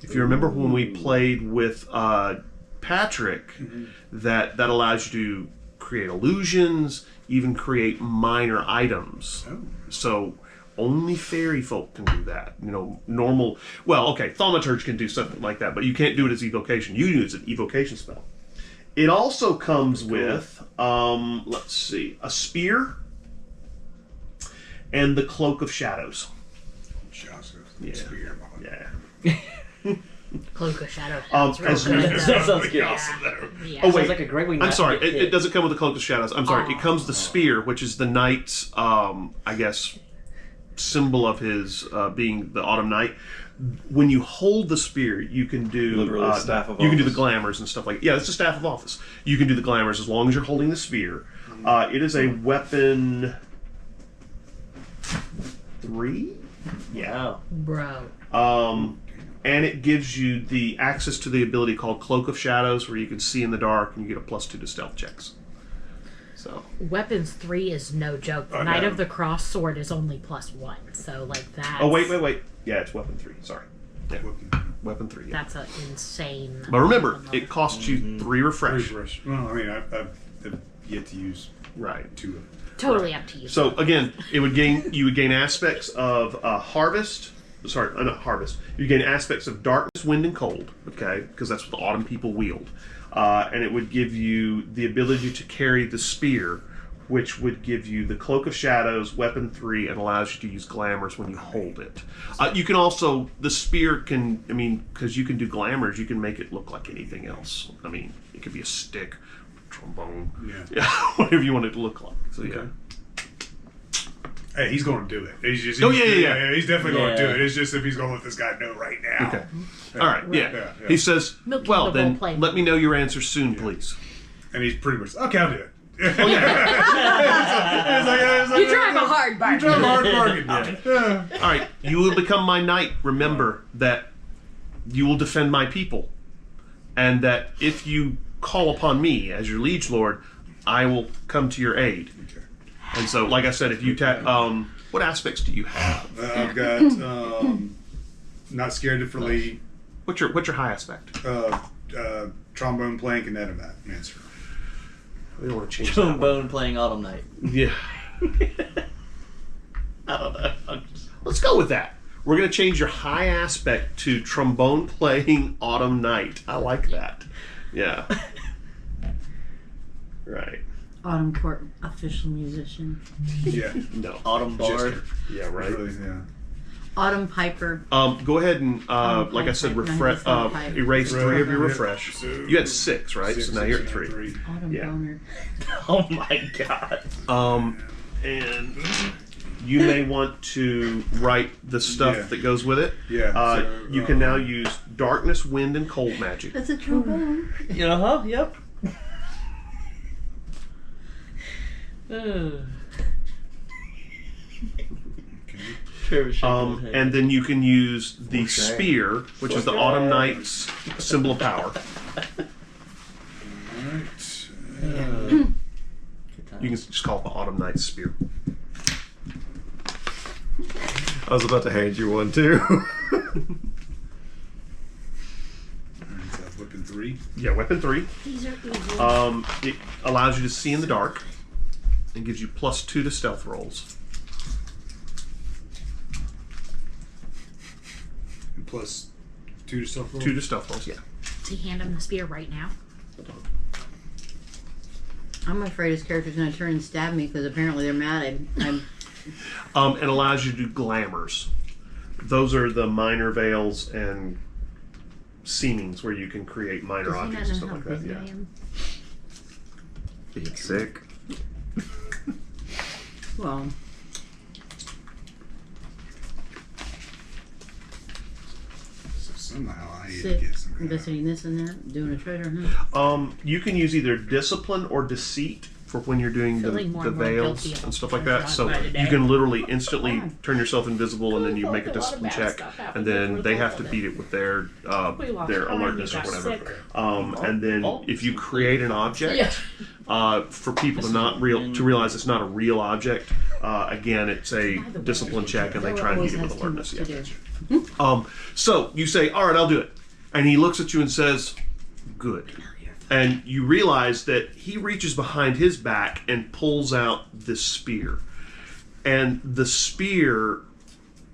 Speaker 3: If you remember when we played with Patrick, that allows you to create illusions, even create minor items. So only fairy folk can do that. You know, normal... Well, okay, thaumaturge can do something like that, but you can't do it as evocation. You use an evocation spell. It also comes with, let's see, a spear and the Cloak of Shadows.
Speaker 7: Yeah.
Speaker 3: Yeah.
Speaker 4: Cloak of Shadow
Speaker 3: as
Speaker 4: sounds real good,
Speaker 2: That
Speaker 4: though.
Speaker 2: sounds good.
Speaker 4: Yeah.
Speaker 3: Oh, wait.
Speaker 2: Sounds like a great way.
Speaker 3: I'm sorry. It doesn't come with the Cloak of Shadows. I'm sorry. It comes the spear, which is the knight's, I guess, symbol of his being the Autumn Knight. When you hold the spear, you can do
Speaker 6: Literally staff of
Speaker 3: you can do the
Speaker 6: office.
Speaker 3: glamours and stuff like yeah. It's a staff of office. You can do the glamours as long as you're holding the spear. It is a weapon 3. Yeah.
Speaker 2: Wow.
Speaker 4: Bro.
Speaker 3: And it gives you the access to the ability called Cloak of Shadows, where you can see in the dark and you get a +2 to stealth checks. So
Speaker 4: Weapons 3 is no joke. The Knight of the Cross Sword is only +1. So, like, that.
Speaker 3: oh wait. Yeah, it's weapon 3. Sorry. Yeah. Weapon 3. Yeah.
Speaker 4: That's an insane.
Speaker 3: But remember, it costs you 3 refresh.
Speaker 7: Well, I mean, I've yet to use
Speaker 3: Right.
Speaker 7: 2 of them.
Speaker 4: Totally up to you.
Speaker 3: So again, you would gain aspects of harvest. Sorry, not harvest. You gain aspects of darkness, wind, and cold. Okay, because that's what the autumn people wield, and it would give you the ability to carry the spear, which would give you the Cloak of Shadows, weapon 3, and allows you to use glamours when you hold it. You can also the spear can. I mean, because you can do glamours, you can make it look like anything else. I mean, it could be a stick, trombone, yeah, whatever you want it to look like. So yeah.
Speaker 7: Hey, he's going to do it. He's just,
Speaker 3: Oh, yeah.
Speaker 7: He's definitely going to
Speaker 2: Yeah.
Speaker 7: do it. It's just if he's going to let this guy know right now.
Speaker 3: Okay. All right. Yeah.
Speaker 7: Yeah.
Speaker 3: He says,
Speaker 4: Milking
Speaker 3: "Well,
Speaker 4: the
Speaker 3: then
Speaker 4: role-play.
Speaker 3: let me know your answer soon, please."
Speaker 7: And he's pretty much, okay, I'll do it.
Speaker 3: Oh yeah.
Speaker 4: You drive a hard bargain.
Speaker 7: You drive a hard bargain. Yeah.
Speaker 3: All right. You will become my knight. Remember that you will defend my people, and that if you call upon me as your liege lord, I will come to your aid.
Speaker 7: Okay.
Speaker 3: And so, like I said, if you what aspects do you have?
Speaker 7: I've got not scared to flee,
Speaker 3: What's your high aspect?
Speaker 7: trombone playing, and answer.
Speaker 3: We don't want to change that one.
Speaker 2: Trombone playing Autumn Night.
Speaker 3: Yeah.
Speaker 2: I don't know.
Speaker 3: Let's go with that. We're going to change your high aspect to trombone playing Autumn Night. I like that. Yeah. Right.
Speaker 5: Autumn Court official musician.
Speaker 7: Yeah.
Speaker 3: No.
Speaker 2: Autumn Bard.
Speaker 3: Yeah, right.
Speaker 7: Really, yeah.
Speaker 5: Autumn Piper.
Speaker 3: Go ahead and, like I said,
Speaker 5: Pipe.
Speaker 3: erase 3 of your refresh.
Speaker 7: So-
Speaker 3: You had 6, right?
Speaker 7: Six,
Speaker 3: so now you're at
Speaker 7: six,
Speaker 3: 3.
Speaker 5: Autumn
Speaker 3: Yeah.
Speaker 5: Boner.
Speaker 2: Oh my god.
Speaker 3: And you may want to write the stuff
Speaker 7: Yeah.
Speaker 3: that goes with it.
Speaker 7: Yeah.
Speaker 3: You can now use darkness, wind, and cold magic.
Speaker 5: That's a trombone.
Speaker 2: Yep. Trevor shaking his head.
Speaker 3: And then you can use the
Speaker 6: Okay.
Speaker 3: spear, which is the Autumn Knight's symbol of power.
Speaker 7: Alright.
Speaker 2: Good time.
Speaker 3: You can just call it the Autumn Knight's spear.
Speaker 6: I was about to hand you one too.
Speaker 7: Alright, so weapon 3.
Speaker 3: Yeah, weapon 3.
Speaker 4: These are evil.
Speaker 3: It allows you to see in the dark and gives you +2 to stealth rolls.
Speaker 7: And plus 2 to stealth roll.
Speaker 3: 2 to stealth rolls, yeah.
Speaker 4: Does he hand him the spear right now?
Speaker 5: I'm afraid his character's going to turn and stab me because apparently they're mad. I'm
Speaker 3: And allows you to do glamours. Those are the minor veils and seemings where you can create minor
Speaker 4: Does he
Speaker 3: objects and
Speaker 4: not know
Speaker 3: stuff
Speaker 4: how
Speaker 3: like that.
Speaker 4: busy
Speaker 3: Yeah.
Speaker 4: I am?
Speaker 6: Being sick.
Speaker 5: well.
Speaker 7: So somehow I need to
Speaker 5: Sick.
Speaker 7: get some.
Speaker 5: Investigating this and that. Doing a treasure hunt.
Speaker 3: You can use either discipline or deceit for when you're doing
Speaker 4: Feeling more
Speaker 3: the
Speaker 4: and more
Speaker 3: veils
Speaker 4: guilty about
Speaker 3: and stuff
Speaker 4: the
Speaker 3: like that.
Speaker 4: things
Speaker 3: So
Speaker 4: I've done today.
Speaker 3: you can literally instantly turn yourself invisible, and then you make a
Speaker 4: A lot of
Speaker 3: discipline
Speaker 4: bad
Speaker 3: check,
Speaker 4: stuff happened
Speaker 3: and then
Speaker 4: as a
Speaker 3: they
Speaker 4: result
Speaker 3: have to
Speaker 4: of
Speaker 3: beat it with their
Speaker 4: We lost time,
Speaker 3: alertness
Speaker 4: we
Speaker 3: or
Speaker 4: got
Speaker 3: whatever.
Speaker 4: sick.
Speaker 3: And then if you create an object,
Speaker 4: Yeah.
Speaker 3: for people to realize it's not a real object, again, it's a discipline check, and they try and beat it with alertness. Yeah. So you say, all right, I'll do it. And he looks at you and says, good. And you realize that he reaches behind his back and pulls out this spear. And the spear,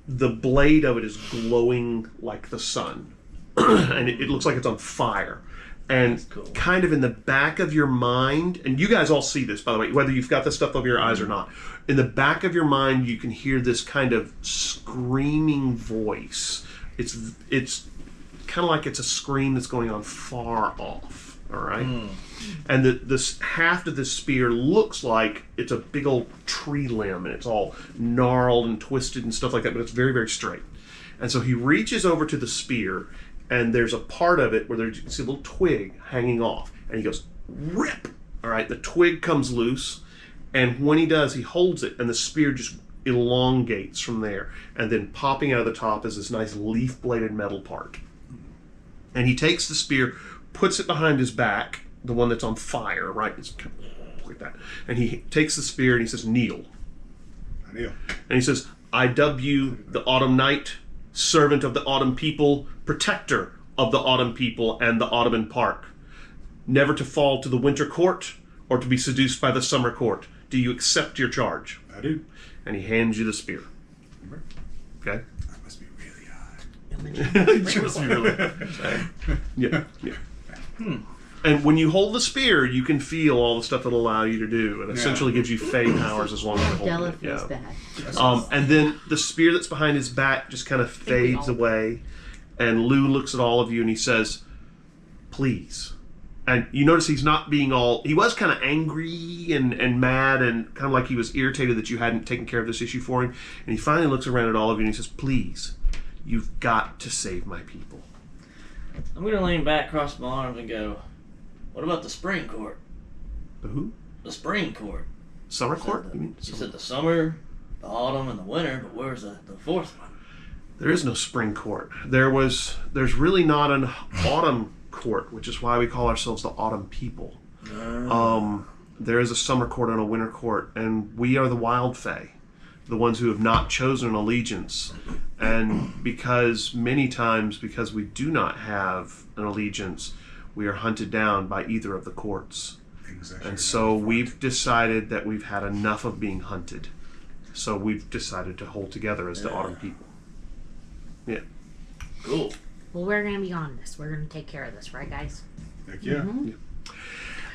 Speaker 3: the blade of it is glowing like the sun. And it looks like it's on fire. And kind of in the back of your mind, and you guys all see this, by the way, whether you've got this stuff over your eyes or not, in the back of your mind, you can hear this kind of screaming voice. It's kind of like it's a scream that's going on far off. All right, and this haft of the spear looks like it's a big old tree limb, and it's all gnarled and twisted and stuff like that, but it's very, very straight. And so he reaches over to the spear, and there's a part of it where you can see a little twig hanging off, and he goes, rip! All right, the twig comes loose, and when he does, he holds it, and the spear just elongates from there, and then popping out of the top is this nice leaf-bladed metal part. And he takes the spear, puts it behind his back, the one that's on fire, right? It's kind of like that. And he takes the spear and he says, kneel.
Speaker 7: I kneel.
Speaker 3: And he says, I dub you the Autumn Knight, servant of the Autumn people, protector of the Autumn people and the Autumn Park. Never to fall to the Winter Court or to be seduced by the Summer Court. Do you accept your charge?
Speaker 7: I do.
Speaker 3: And he hands you the spear. Okay?
Speaker 7: I must be really high.
Speaker 3: Yeah. And when you hold the spear, you can feel all the stuff it'll allow you to do. It essentially gives you fey powers as long as you're holding
Speaker 5: Dela
Speaker 3: it.
Speaker 5: feels
Speaker 3: Yeah.
Speaker 5: bad.
Speaker 3: And then the spear that's behind his back just kind of fades away. And Lou looks at all of you and he says, please. And you notice he's not being he was kind of angry and mad and kind of like he was irritated that you hadn't taken care of this issue for him. And he finally looks around at all of you and he says, please, you've got to save my people.
Speaker 2: I'm going to lean back, cross my arms, and go, what about the spring court?
Speaker 3: The who?
Speaker 2: The spring court.
Speaker 3: Summer court? You mean?
Speaker 2: You said the summer, the autumn, and the winter, but where's the fourth one?
Speaker 3: There is no spring court. There's really not an autumn court, which is why we call ourselves the Autumn people. There is a summer court and a winter court, and we are the wild fae, the ones who have not chosen an allegiance. And many times because we do not have an allegiance, we are hunted down by either of the courts. And so we've decided that we've had enough of being hunted. So we've decided to hold together as the Autumn people. Yeah.
Speaker 2: Cool.
Speaker 4: Well, we're going to be on this. We're going to take care of this, right, guys?
Speaker 7: Heck yeah.